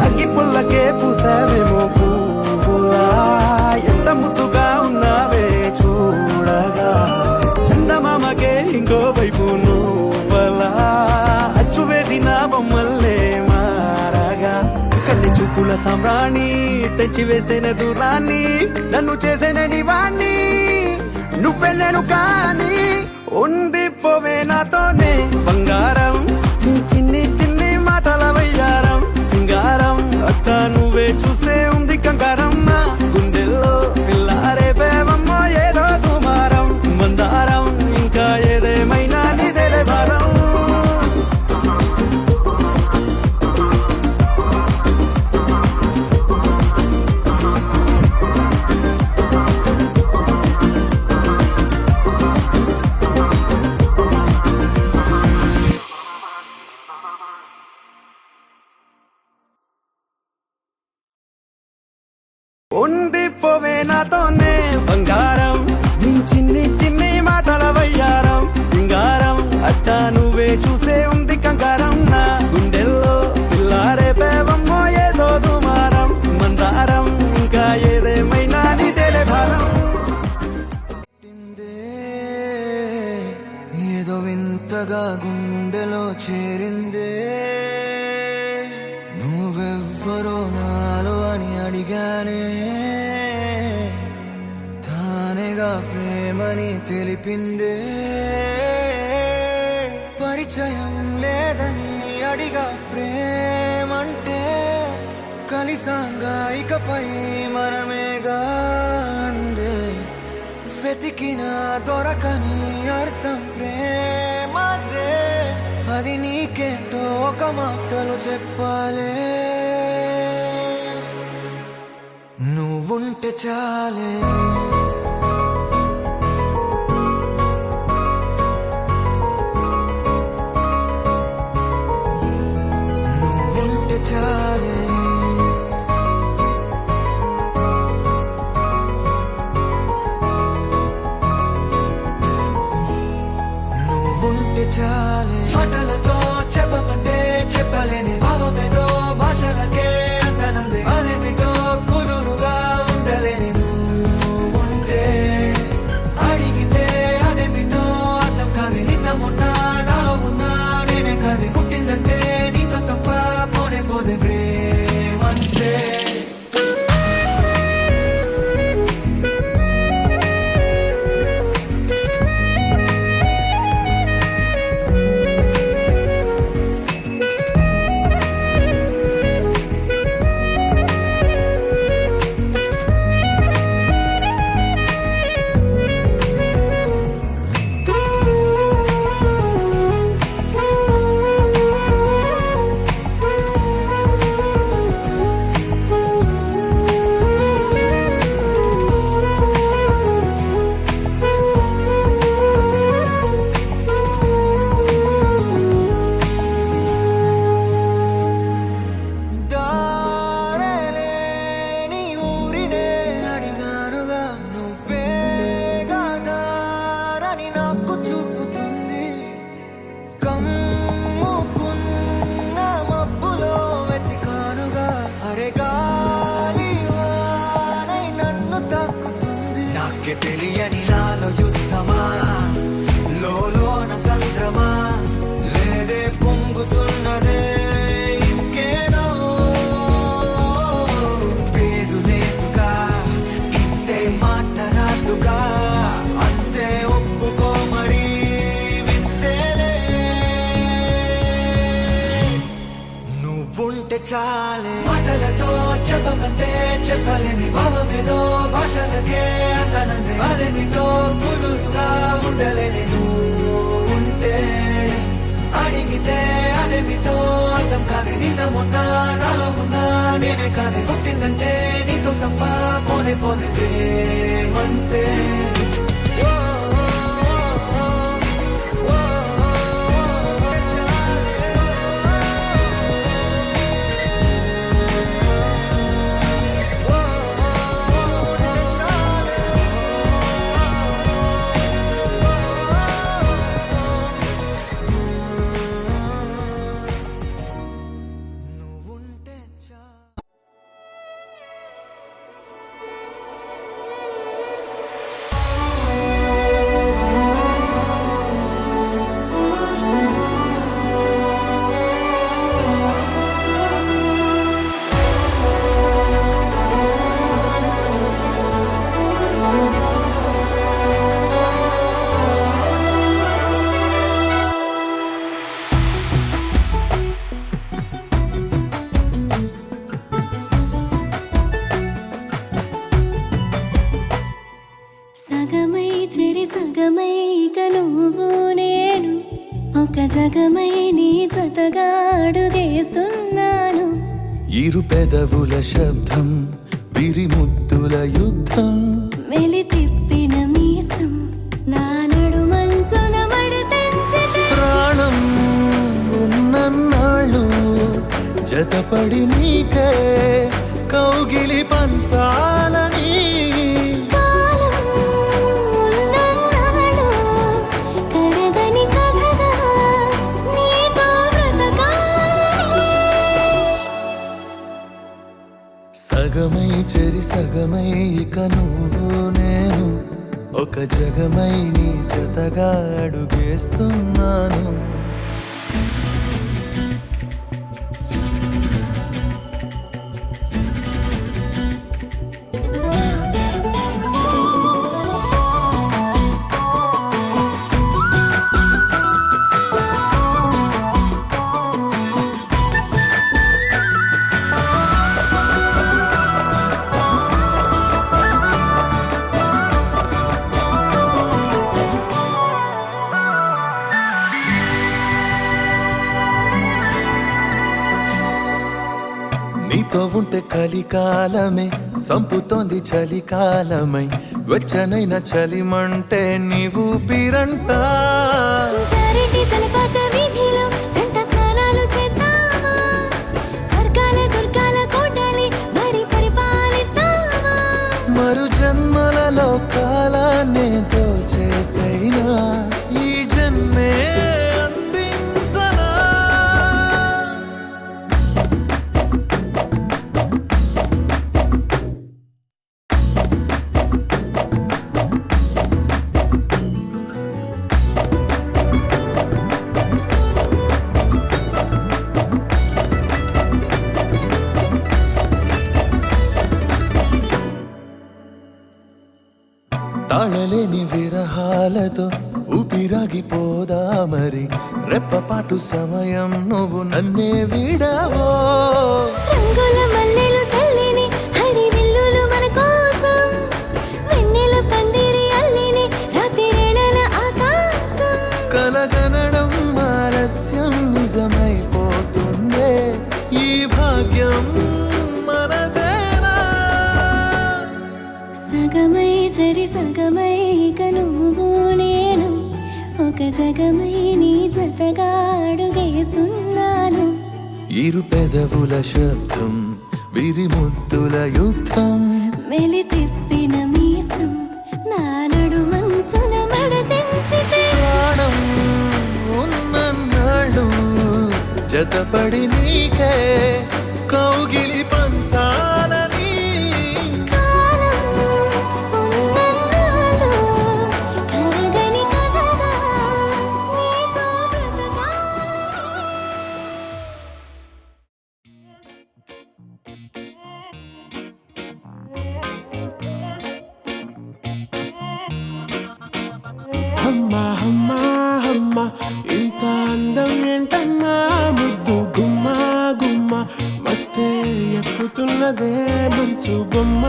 S7: అగ్గి పుల్లకే పూసావేమో పువ్వులా ఎంత ముద్దుగా ఉన్నావే చూడగా చందమామకే ఇంకో వైపు నువ్వలా అచ్చు వేసిన బొమ్మల్లే మారగా కన్ని చూపుల సామ్రాణి తెచ్చి వేసిన దూరాన్ని నన్ను చేసిన నివాణ్ణి నువ్వే నేను కానీ ఉండిపోవే నాతోనే బంగారం నీ చిన్ని చిన్ని మాటల వయ్యారం సింగారం అట్టా నువ్వే చూస్తే ఉంది కంగారం నా గుండెల్లో పిల్లారే పేవమ్మో ఏదో దుమారం మందారం ఇంకా ఏదేమైనా నీదేలే భారం ఉండిపోవే నాతోనే బంగారం నీ చిన్ని చిన్ని మాటల వయ్యారం సింగారం అట్టా నువ్వే చూసే ఉంది కంగారం నా గుండెల్లో పిల్లారే పేవమ్మో ఏదో దుమారం మందారం ఇంకా ఏదేమైనా నీదేలే భారం
S8: ఏదో వింతగా గుండెలో చేరిందే నువ్వెవ్వరో నాలో అని అడిగానే తానేగా ప్రేమని తెలిపిందే పరిచయం లేదని అడిగా ప్రేమంటే కలిసాంగా ఇకపై మనమేగా అందే వెతికిన దొరకని అర్థం ప్రేమదే అది నీకేంటో ఒక మాటలు చెప్పాలే నువ్వుంటే చాలే నువ్వుంటే చాలే చెప్పమంటే చెప్పలేని భావమేదో భాషలకే అంతనందే అదేమిటో కుదురుగా ఉండలేని నువ్వు ఉంటే అడిగితే అదేమిటో అర్థం కాదు నిన్న మొన్న నాలో ఉన్నా నేనే కాదే పుట్టిందంటే నీతో తప్ప పోనే పోతే మంతే
S2: సగమై చెరి సగమై ఇక నువ్వు నేను ఒక జగమై నీ జతగా అడుగేస్తున్నాను
S8: ఇరు పెదవుల శబ్దం విరిముద్దుల యుద్ధం
S2: మెలి తిప్పిన మీసం నా నడుమంచున మడతెంచితే
S8: ప్రాణం ఉన్నన్నాళ్ళు జతపడి నీకే కౌగిలి పంచాలని
S2: కాలం ఉన్నన్నాళ్ళు కడదని కథగా నీతో బ్రతకాలని
S8: సగమై చెరి సగమై ఇక నువ్వు నేను ఒక జగమై నీ జతగా అడుగేస్తున్నాను నీతో ఉంటే కలికాలమే సంపుతోంది చలికాలమై వెచ్చనైన చలిమంటే నీవు పీరంట
S2: చారేటి జలపాత వీధిలో జంట స్నానాలు చేద్దామా స్వర్గాల దుర్గాల కోటలి మరి పరిపాలిద్దామా
S8: మరు జన్మలలో కాలాన్ని దోచేసైనా ఈ జన్మే అందించనా తాళలేని విరహాలతో ఊపిరాగిపోదా మరి రెప్పపాటు సమయం నువ్వు నన్నే విడవో
S2: రంగుల మల్లెలు చల్లిని హరివిల్లులు మన కోసం వెన్నెల పందిరి అల్లిని రాత్రిరేళల ఆకాశం
S8: కలగనడం ఆలస్యం నిజమైపోతుందే ఈ భాగ్యం మనదేనా
S2: సగమై చెరి సగమై ఇక నువ్వు నేను ఒక జగమై నీ జతగా అడుగేస్తున్నాను
S8: ఇరు పెదవుల శబ్దం విరిముద్దుల యుద్ధం
S2: మెలి తిప్పిన మీసం నా నడుమంచున మడతెంచితే
S8: ప్రాణం ఉన్నన్నాళ్ళు జతపడి నీకే కౌగిలి పంచాలని
S2: కాలం ఉన్నన్నాళ్ళు కరగని కథగా నీతో బ్రతకాలని
S7: అమ్మా అమ్మా అమ్మా ఇంత అందం ఏంటమ్మా ముద్దు గుమ్మ గుమ్మ మత్తే ఎక్కుతున్నా
S9: రేగుతున్నదే మంచు బొమ్మ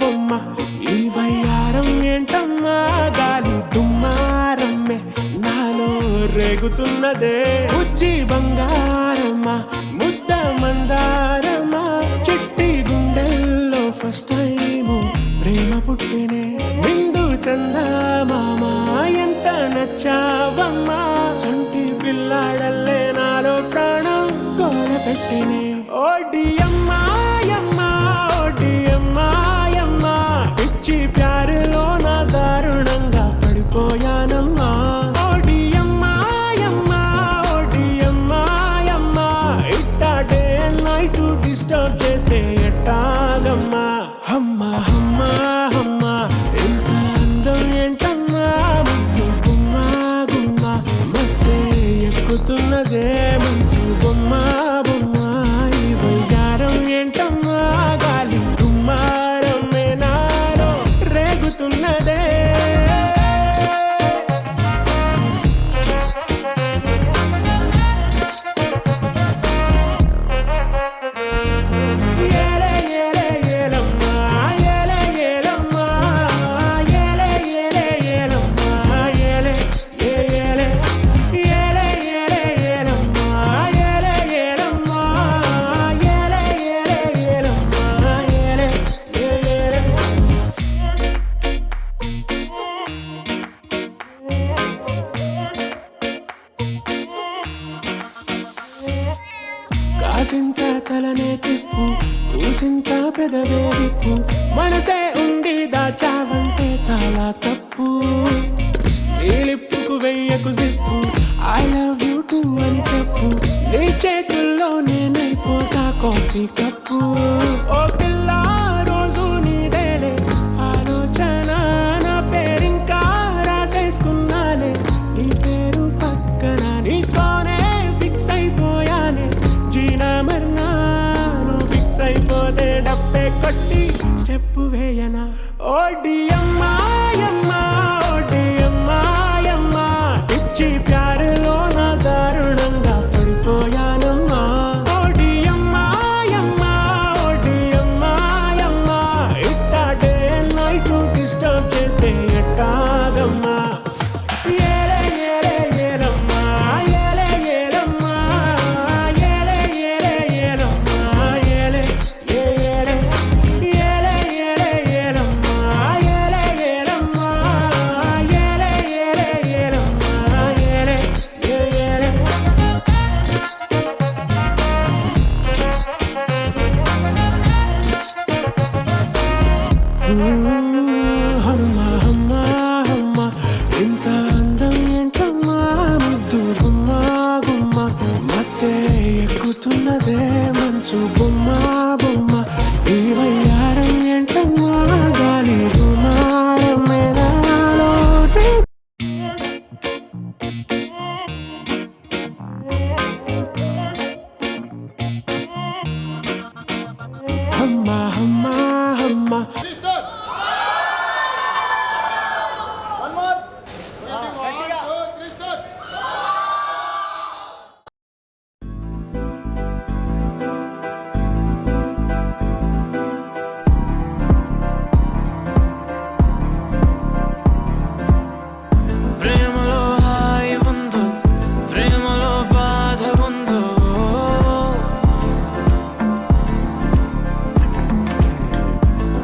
S9: బొమ్మ ఈ వయ్యారం ఏంటమ్మా గాలి దుమ్మారమ్మే నాలో రేగుతున్నదే బుజ్జి బంగారమ్మా ముద్ద మందారమ్మా చిట్టి గుండెల్లో ఫస్ట్ టైము ప్రేమ పుట్టినే నిండు చందమామ ఎంత నచ్చావమ్మా సంటి పిల్లాడల్లే నాలో ప్రాణం గోల పెట్టినే ఓడి అమ్మాయమ్మా ఓడి అమ్మాయమ్మా పిచ్చి ప్యారులో నా దారుణంగా పడిపోయానమ్మా ఓడి అమ్మాయమ్మా ఓడి అమ్మాయమ్మా ఇట్టా డే అండ్ నైట్ డిస్టర్బ్ చేస్తే ఎట్టాగమ్మా అమ్మా అమ్మా అమ్మా ఎంత అందం ఏంటమ్మా ముద్దు గుమ్మ గుమ్మ మత్తే ఎక్కుతున్నదే మంచు బొమ్మ బొమ్మ ఈ వయ్యారం ఏంటమ్మా గాలి దుమ్మారమ్మే నాలో రేగుతున్నదే ఏలే ఏలే ఏలమ్మా ఏలే ఏలమ్మా ఏలే ఏలే ఏలమ్మా ఏలే ఏలే ఏలే ఏలే ఏలమ్మా ఏలే ఏలమ్మా ఏలే ఏలే ఏలమ్మా ఏలే ఏలే కాసింత తలనే తిప్పు కూసింత పెదవే విప్పు మనసే ఉండి దాచావంటే చాలా తప్పు నీ లిప్పుకు వెయ్యకు zip I love you too అని చెప్పు నీ చేతుల్లో నేనైపోతా కాఫీ కప్పు ఓ పిల్ల రోజు నీదేలే ఆలోచన నా పేరింకా రాసేసుకున్నానే నీ పేరు పక్కన నీతోనే ఫిక్స్ అయిపోయానే జీనా మర్నాను ఫిక్స్ అయిపోతే డబ్బే కొట్టి స్టెప్ వేయనా ఓడి అమ్మాయమ్మా ఓడి అమ్మాయమ్మా పిచ్చి ప్యారులో నా దారుణంగా పడిపోయానమ్మా ఓడి అమ్మాయమ్మా ఓడి అమ్మాయమ్మా ఇట్టా డే అండ్ నైట్ డిస్టర్బ్ చేస్తే ఎట్టాగమ్మా ఏలే ఏలే ఏలమ్మా ఏలే ఏలమ్మా ఏలే ఏలే ఏలమ్మా ఏలే ఏలే ఏలే ఏలే ఏలమ్మా ఏలే ఏలమ్మా ఏలే ఏలే ఏలమ్మా ఏలే ఏలే అమ్మా అమ్మా అమ్మా ఇంత అందం ఏంటమ్మా ముద్దు గుమ్మ గుమ్మ మత్తే ఎక్కుతున్నదే మంచు బొమ్మ బొమ్మ ఈ వయ్యారం ఏంటమ్మా గాలి దుమారమ్మే నాలో అమ్మా అమ్మా అమ్మా
S3: ప్రేమలో హాయి ఉందో ప్రేమలో బాధ ఉందో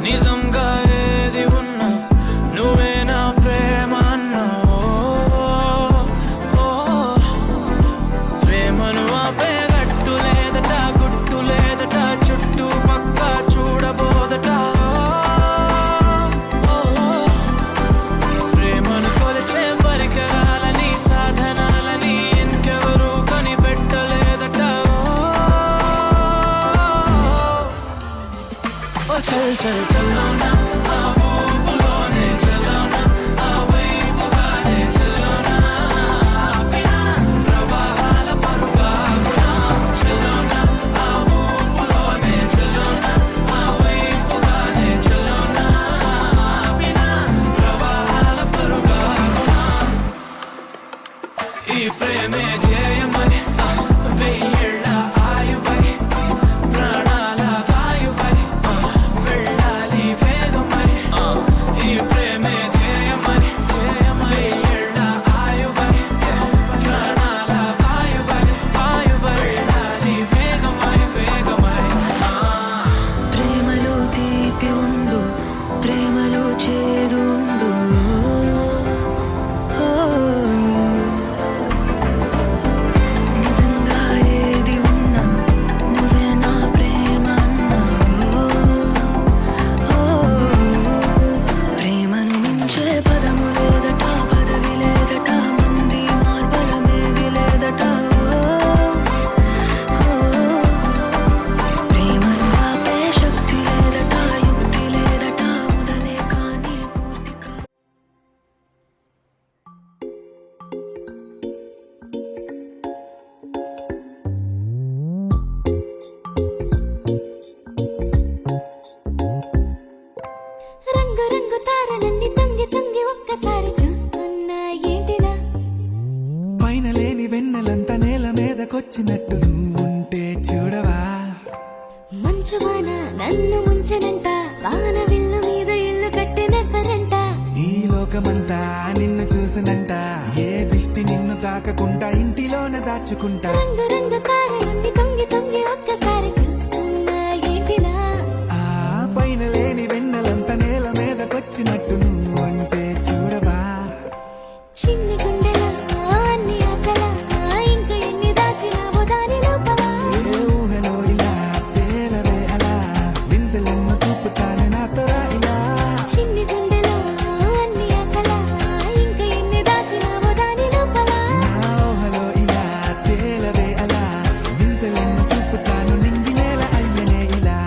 S3: నిజంగా ఏది ఉన్నా నువ్వే నా ప్రేమ అన్నావో ప్రేమను ఆపే గట్టు లేదట గుట్టు లేదట చుట్టూ పక్క చూడబోదట ప్రేమను కొలిచే పరికరాలని సాధనాలని ఇంకెవరూ కనిపెట్టలేదట ఓ చల్ చల్ చల్లోనా ఆ ఊపులోనే చల్లోనా ఆ వైపుగానే చల్లోనా ఆపినా ప్రవాహాల పరుగాగునా చల్లోనా ఆ ఊపులోనే చల్లోనా ఆ వైపుగానే చల్లోనా ఆపినా ప్రవాహాల పరుగాగునా ఈ ప్రేమే ధ్యేయమని వెయ్యేళ్ళ ఆయువై ప్రాణాల వాయువై
S2: వాన నన్ను ముంచనంట వాన విల్లు మీద ఇల్లు కట్టినెవ్వరంట
S9: ఈ లోకమంతా నిన్ను చూసినంట ఏ దిష్టి నిన్ను తాకకుండా ఇంటిలోనే దాచుకుంటా
S2: రంగు రంగు తారలన్నీ తొంగి తొంగి ఒక్కసారి చూస్తున్నా ఏంటిలా
S9: ఆ పైన లేని వెన్నెలంత నేల మీదకొచ్చినట్టు నువ్వు అంటే చూడవా
S2: చిన్ని గుండెలా అన్ని ఆశలా ఇంకా ఎన్ని దాచినావో దాని లోపల
S9: ఏ ఊహలో ఇలా తేలవే అలా వింతలెన్నో చూపుతాను నాతో రా ఇలా
S2: చిన్ని గుండెలో అన్ని ఆశలా ఇంకా ఎన్ని దాచినావో దాని లోపల
S9: నా ఊహలో ఇలా తేలవే అలా వింతలెన్నో చూపుతాను నింగి నేల అయ్యనే ఇలా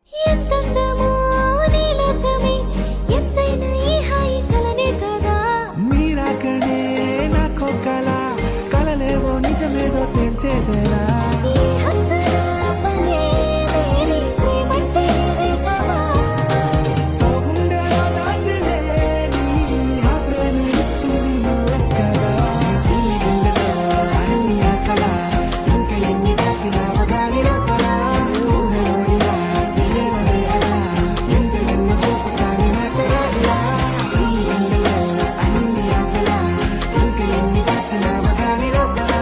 S2: ఎంతందమో నీ లోకమే ఎంతైనా ఈ హాయి కలనే కదా
S9: మీరాకనే నాకో కలలేవో నిజమేదో తేల్చేదేలా
S2: ఈ హద్దుల పనే లేని ప్రేమంటే ఇదే కదా
S9: గుండెలో దాచలే నీ ఆ ప్రేమ ఇచ్చింది నువ్వే కదా చిన్ని గుండెలో అన్ని ఆశలా ఇంకా ఎన్ని దాచినావో దాని లోపల ఊహలో ఇలా తేలవే అలా వింతలెన్నో చూపుతాను నాతో రా ఇలా చిన్ని గుండెలో అన్ని ఆశలా ఇంకా ఎన్ని దాచినావో దాని లోపల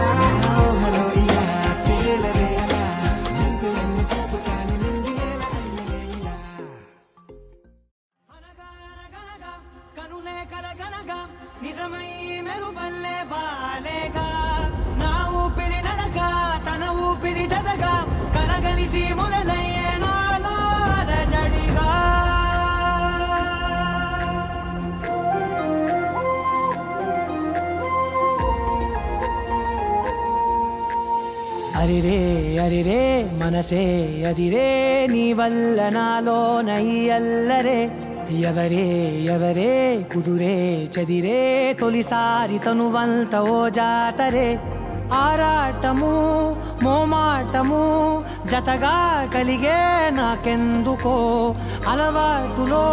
S9: ఊహలో ఇలా తేలవే అలా వింతలెన్నో చూపుతాను నింగి నేల అయ్యనే ఇలా
S1: అనగానగనగా కనులే కలగనగా నిజమై మెరుపల్లే వాలేగా నా ఊపిరి నడక తన ఊపిరి జతగా కలగలిసి మొదలయ్యే నాలో అలజడిగా అరిరే అరిరే మనసే అరిరే నీ వల్ల నాలో నై అల్లరే ఎవరే ఎవరే కుదురే చదిరే తొలిసారి తనువంత ఓ జాతరే ఆరాటము మోమాటము జతగా కలిగే నాకెందుకో అలవాటులో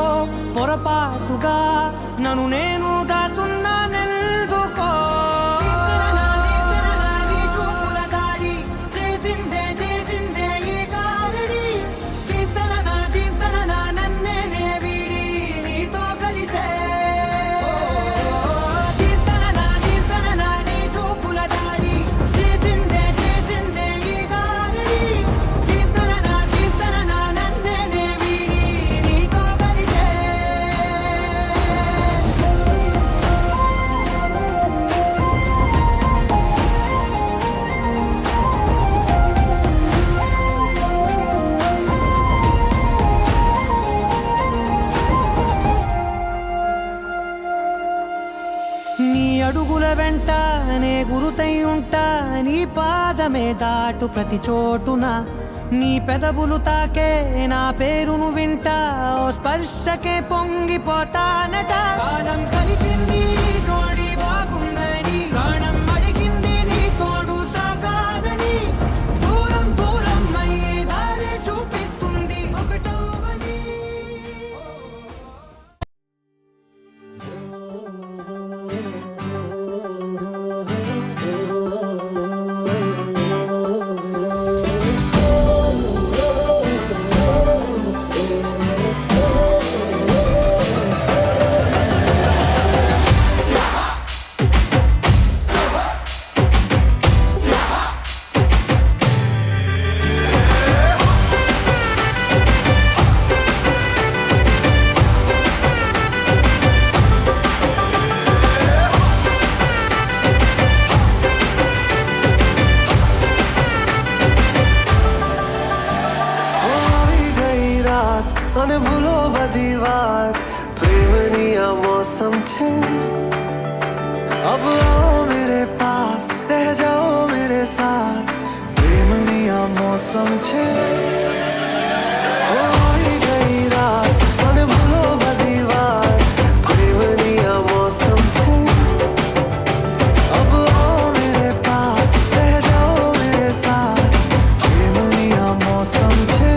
S1: పొరపాటుగా నన్ను నేను దాచున్నానెందుకో నీ అడుగుల వెంట నే గురుతై ఉంటా నీ పాదమే దాటు ప్రతి చోటున నీ పెదవులు తాకే నా పేరును వింటా ఓ స్పర్శకే పొంగిపోతానట కాలం కలిపింది జోడి బాగుందని ప్రాణం అడిగింది నీ తోడు సాగాలని దూరం దూరం అయ్యే దారి చూపిస్తుంది ఒకటవని
S8: मौसम छे होई गई रात मन भूलो बदी बात प्रेमनी आ मौसम छे अब आओ मेरे पास रह जाओ मेरे साथ प्रेमनी आ मौसम छे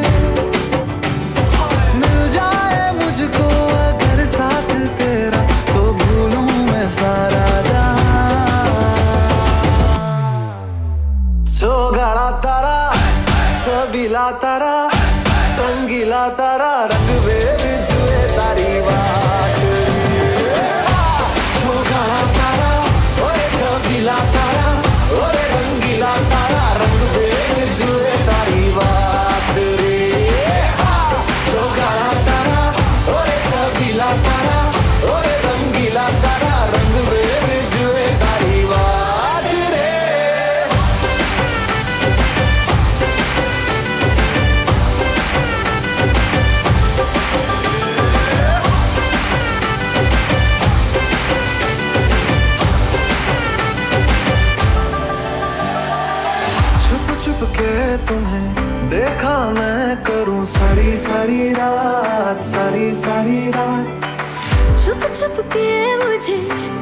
S8: मिल जाए मुझको अगर साथ तेरा तो भूलूं मैं सारा गाड़ा तारा छबीला तारा रंगीला तारा रंग वेद जुए तारी बात गाड़ा तारा ओरे छबीला तारा ओरे रंगीला तारा रंग वेद जुए तारी बात रे गाड़ा तारा ओरे छबीला तारा ओरे रंगीला तारा रंग वेद जुए तारी बात रे छुप के तुम्हें देखा मैं करूं सारी सारी रात सारी सारी रात
S2: छुप छुप के मुझे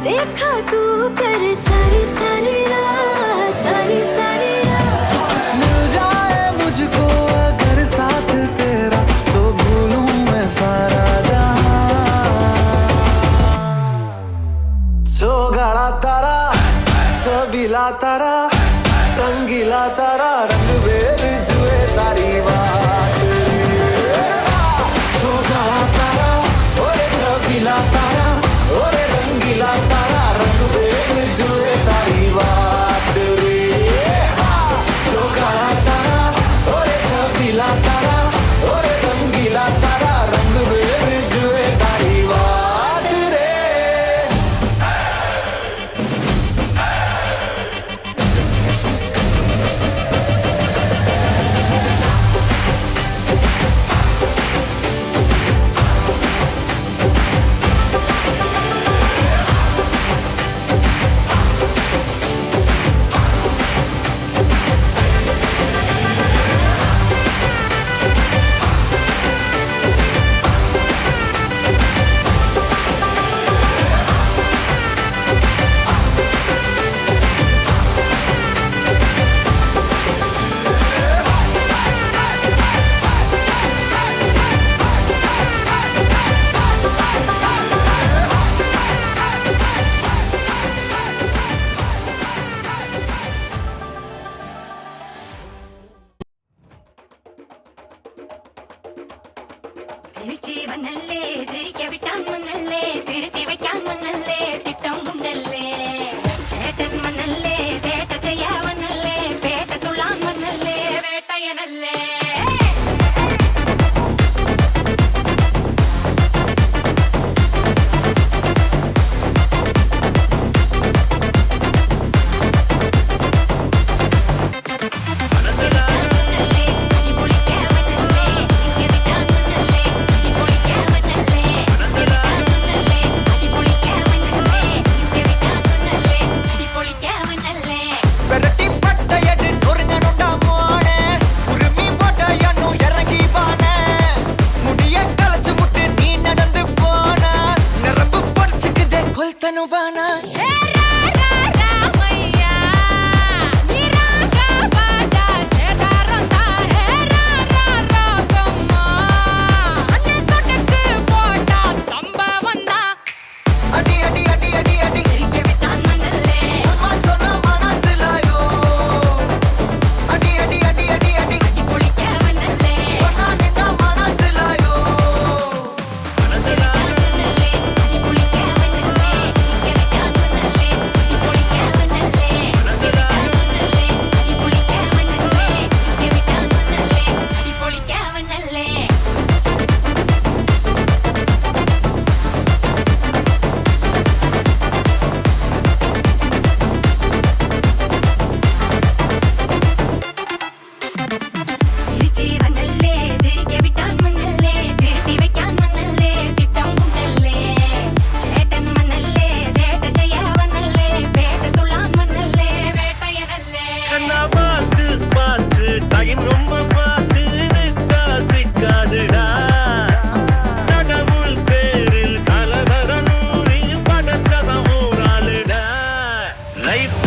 S2: देखा तू कर सारी सारी रात
S8: मिल जाए मुझको अगर साथ तेरा तो भूलूं मैं सारा जहां गाड़ा तारा छबीला तारा रंगीला तारा रंग वेद जुए तारी बात गाड़ा तारा ओरे छबीला तारा ओरे रंगीला तारा रंग वेद जुए तारी बात रे गाड़ा तारा ओरे छबीला तारा ओरे रंगीला तारा रंग वेद जुए तारी बात रे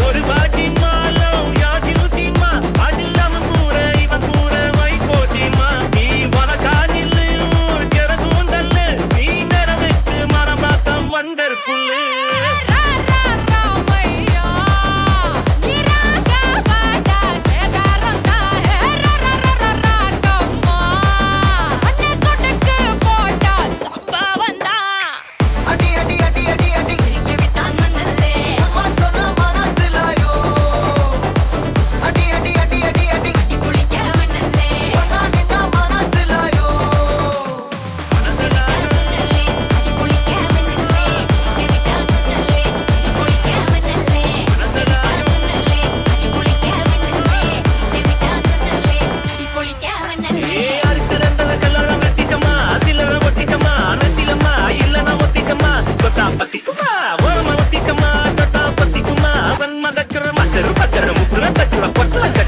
S9: ஒரு பாட்டி மாலம் யாதில் தீமா அதில் அவன் கூற இவன் கூற வை போட்டிமா நீ வனக்காதில் ஜெரதும் தள்ளு நீ நிறவுக்கு மரபாத்தம் வண்டர் புல்லு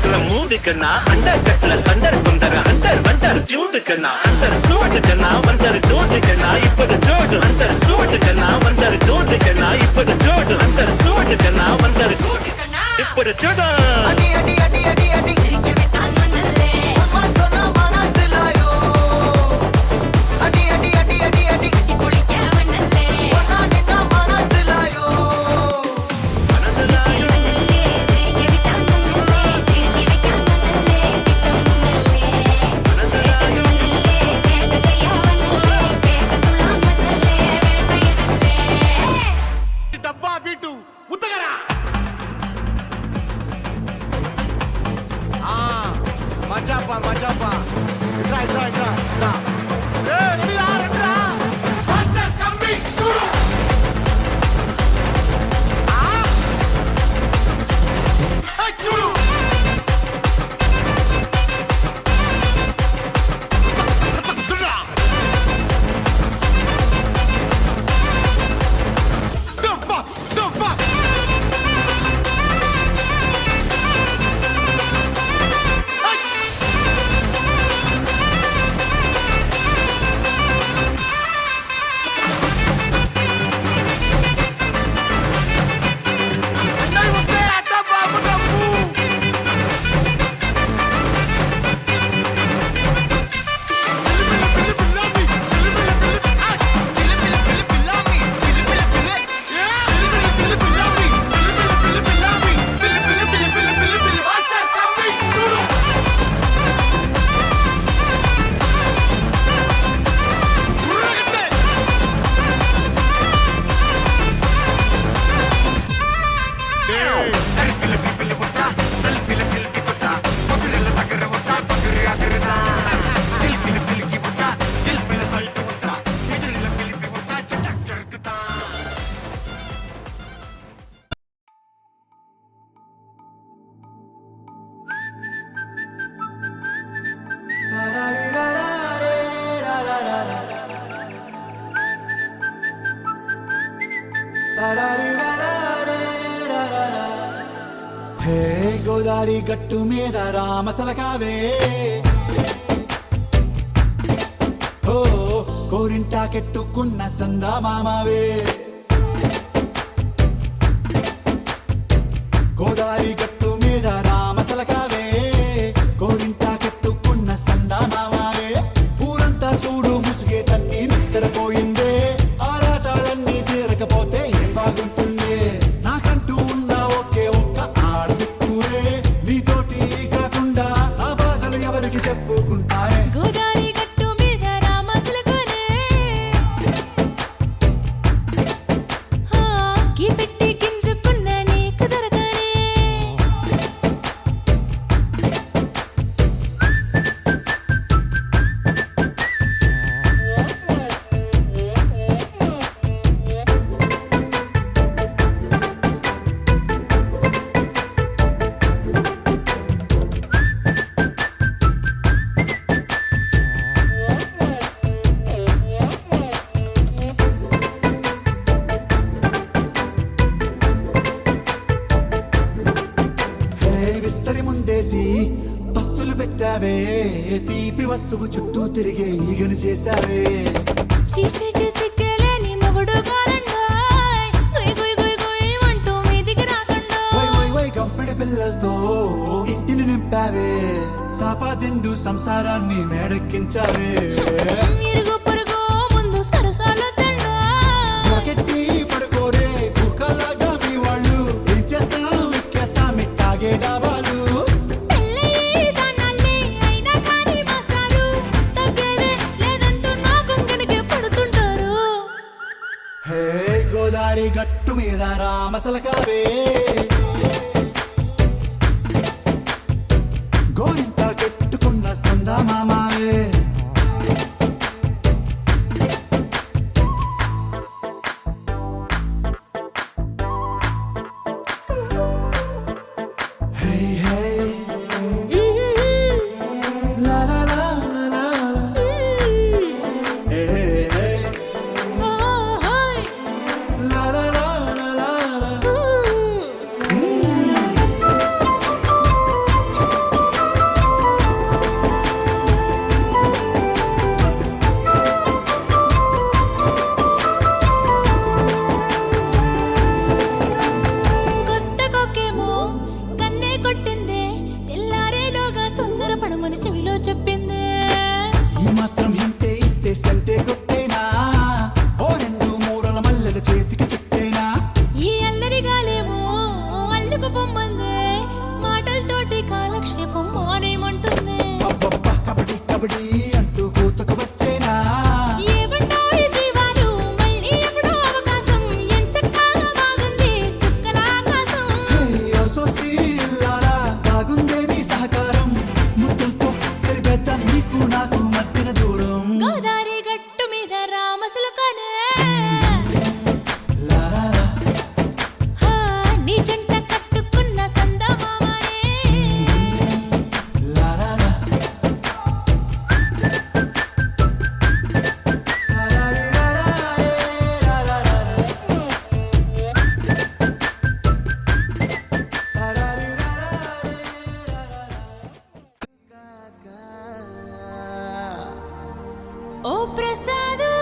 S9: अंडर कटल अंडर कुंदर अंडर वंडर जूड कना अंडर सूड कना वंडर डोड कना इपद जोड अंडर सूड कना वंडर डोड कना इपद जोड अंडर सूड कना वंडर डोड कना इपद जोड अडी अडी अडी अडी अडी के विटान मनले अम्मा सोना मनसलायो अडी अडी अडी अडी अडी कुड़ी के मनले ओना निना मनसलायो मनसलायो डब्बा बीटू उतगरा मजापा इट्रा इट्रा इट्रा दा ए रेडी रा मास्टर कमिंग शुरू शुरू
S10: హే గోదారి గట్టు మీద రామసలకావే ఓ కోరింటాకెట్టుకున్న సందా మామావే గోదారి గట్టు మీద రామసలకావే కోరింటాకెట్టుకున్న సందా మామావే ఊరంతా చూడు ముసుగే తన్ని నిద్రపోయిందే ఆరాటాలన్నీ తీరకపోతే ఏం బాగుంటుందే నాకంటూ ఉన్న ఒకే ఒక్క ఆడదిక్కురే నీతోటి కాకుండా నా బాధలు ఎవరికి చెప్పుకుంటారే
S2: గోదారి గట్టు మీద రామసలకనే కీ పెట్టి గింజుకున్న నీకు దొరకనే
S10: విస్తరి ముందేసి పస్తులు పెట్టావే తీపి వస్తువు చుట్టూ తిరిగే ఈగను చేశావే
S2: చీచీ సిగ్గలేని మొగుడు గారండాయ్ గుయ్ గుయ్ గుయ్ గుయ్ అంటూ మీదికి రాకండాయ్
S10: పిల్లలతో ఇంటిని నింపావే సాపాదిండు సంసారాన్ని మేడెక్కించావే
S2: ఇరుగు పొరుగు ముందు సరసాల దండ
S10: రాకెట్టి పడుకోరే కుక్కలాగా మీ వాళ్ళు ఏం చేస్తాం ఎక్కేస్తాం ఇట్టాగే డాబాలు హే గోదారి గట్టు మీద రామసలకావే గోరింట కట్టుకున్న సందా మామావే హే హే లా లా లా లా లా లా. హే హే లా లా లా లా లా లా.
S2: కొత్త కొక్కేమో కన్నే కొట్టిందే తెల్లారేలోగా తొందర పడమని చెవిలో చెప్పిందే
S10: ఈ మాత్రం హింటే ఇస్తే సంటే కొట్టేనా ఓ రెండు మూరల మల్లెల చేతికి చుట్టేనా
S2: ఈ అల్లరి గాలేమో అల్లుకు పొమ్మందే మాటలతోటి కాలక్షేపం మానేమంటుంది
S10: అబ్బబ్బా కబడ్డీ కబడ్డీ అంటూ కూతకు వచ్చేనా
S2: ఏమంటారు శ్రీవారు మళ్ళీ ఎప్పుడో అవకాశం ఎంచక్కా బాగుంది చుక్కల ఆకాశం
S10: హే సోసి ఇల్లారా బాగుందే నీ సహకారం ముద్దులతో చెరిపేద్దాం నీకు నాకు మధ్యన దూరం
S2: గోదారి గట్టు మీద రామసులకనే
S10: లారా
S2: హా నీ జంట కట్టుకున్న సందమామనే
S10: లారా
S2: ఓ ప్రసాదు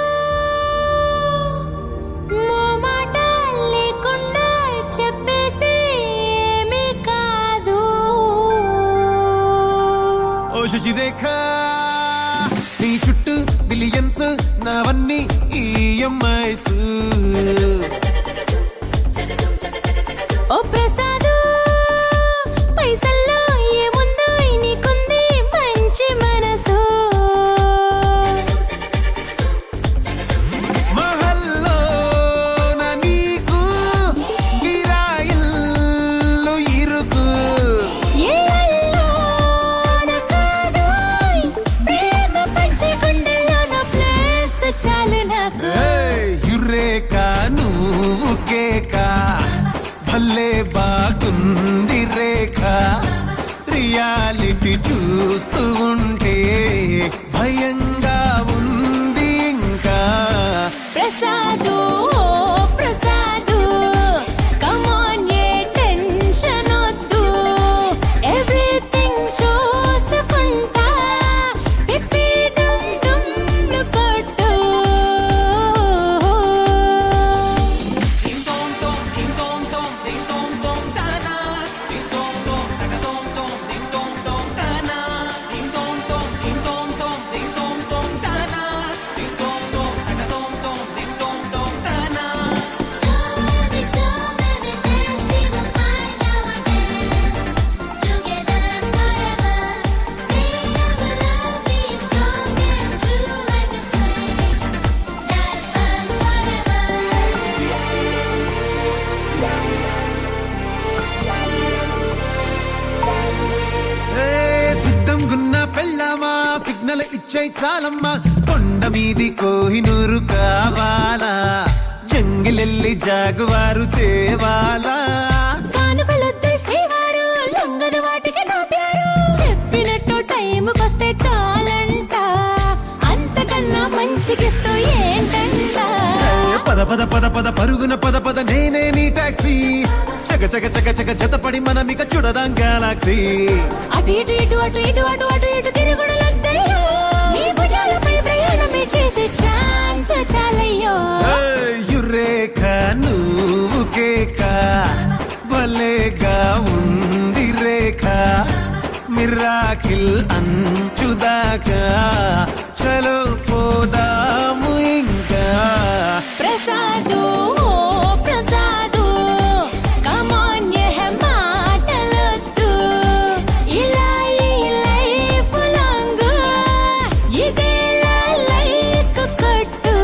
S2: మో మాట లేకుండా చెప్పేసి ఏమీ కాదు
S7: ఓ శశిరేఖ నీ చుట్టూ బిలియన్స్ నావన్నీ ఈఎంఐస్
S2: ఓ ప్రసాదు పైసల్లో ఏముందో నీకుంది మంచి మనసు
S7: మహల్లో నా నీకు గిరాయిల్లు ఇరుకు
S2: ఏ అల్లోన కాదోయ్, ప్రేమ పంచే గుండెల్లో నా ప్లేస్ చాలు నాకు
S7: యురేక నువ్వు కేక భలే బాగుంది రేఖ రియాలిటీ చూస్తూ ఉంటే భయంగా ఉంది ఇంకా
S2: ప్రసాదు ఓ ప్రసాదు కమాన్ ఏ టెన్షన్ వద్దు ఎవ్రీథింగ్ చూసుకుంటా పిప్పి డుమ్ డుమ్లు కొట్టు
S7: సిద్ధం గున్న పెళ్ళామా సిగ్నల్ ఇచ్చే చాలమ్మా కొండ మీది కోహినూరు కావాలా జంగిలెల్లి జాగువారు తేవాలా
S2: కానుకలొద్దు శ్రీవారు లొంగని వాటికి నా పేరు చెప్పినట్టు టైంకొస్తే చాలంట అంతకన్నా మంచి గిఫ్ట్ ఏంటంట
S7: పద పద పద పద పరుగున పద పద నేనే నీ టాక్సీ చక చక చక చక జతపడి మనమిక చూడదాం గెలాక్సీ
S2: అటు ఇటు ఇటు అటు ఇటు అటు అటు ఇటు తిరుగుడులొద్దయ్యో నీ భుజాలపై ప్రయాణమే చేసే ఛాన్స్ చాలయ్యో
S7: యురేఖ నువ్వు కేక భలేగా ఉంది
S8: రాఖిల్ అంచుదాకా చలో పోదాము ఇంకా
S2: ప్రసాదు ప్రసాదు కమాన్ యే మాటలొద్దు ఇలా ఈ లైఫ్ లాంగ్ ఇదే లైక్ కట్టు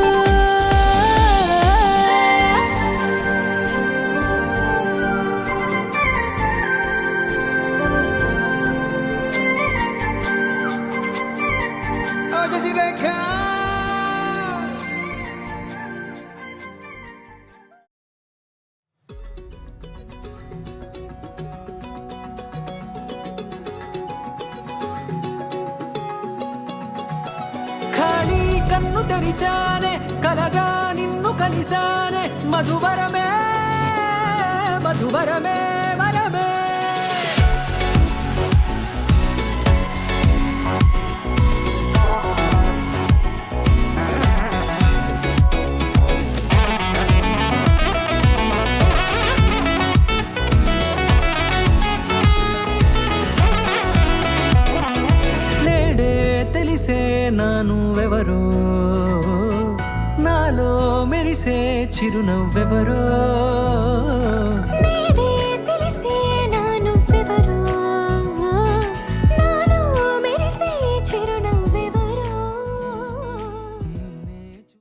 S8: ఓ శశిరేఖ
S1: ఖాళీ కన్ను తెరిచానే కలగా నిన్ను కలిసానే మధువరమే మధువరమే వరమే నేడే తెలిసే నానువెవరో నాలో మెరిసే చిరునవ్వెవరో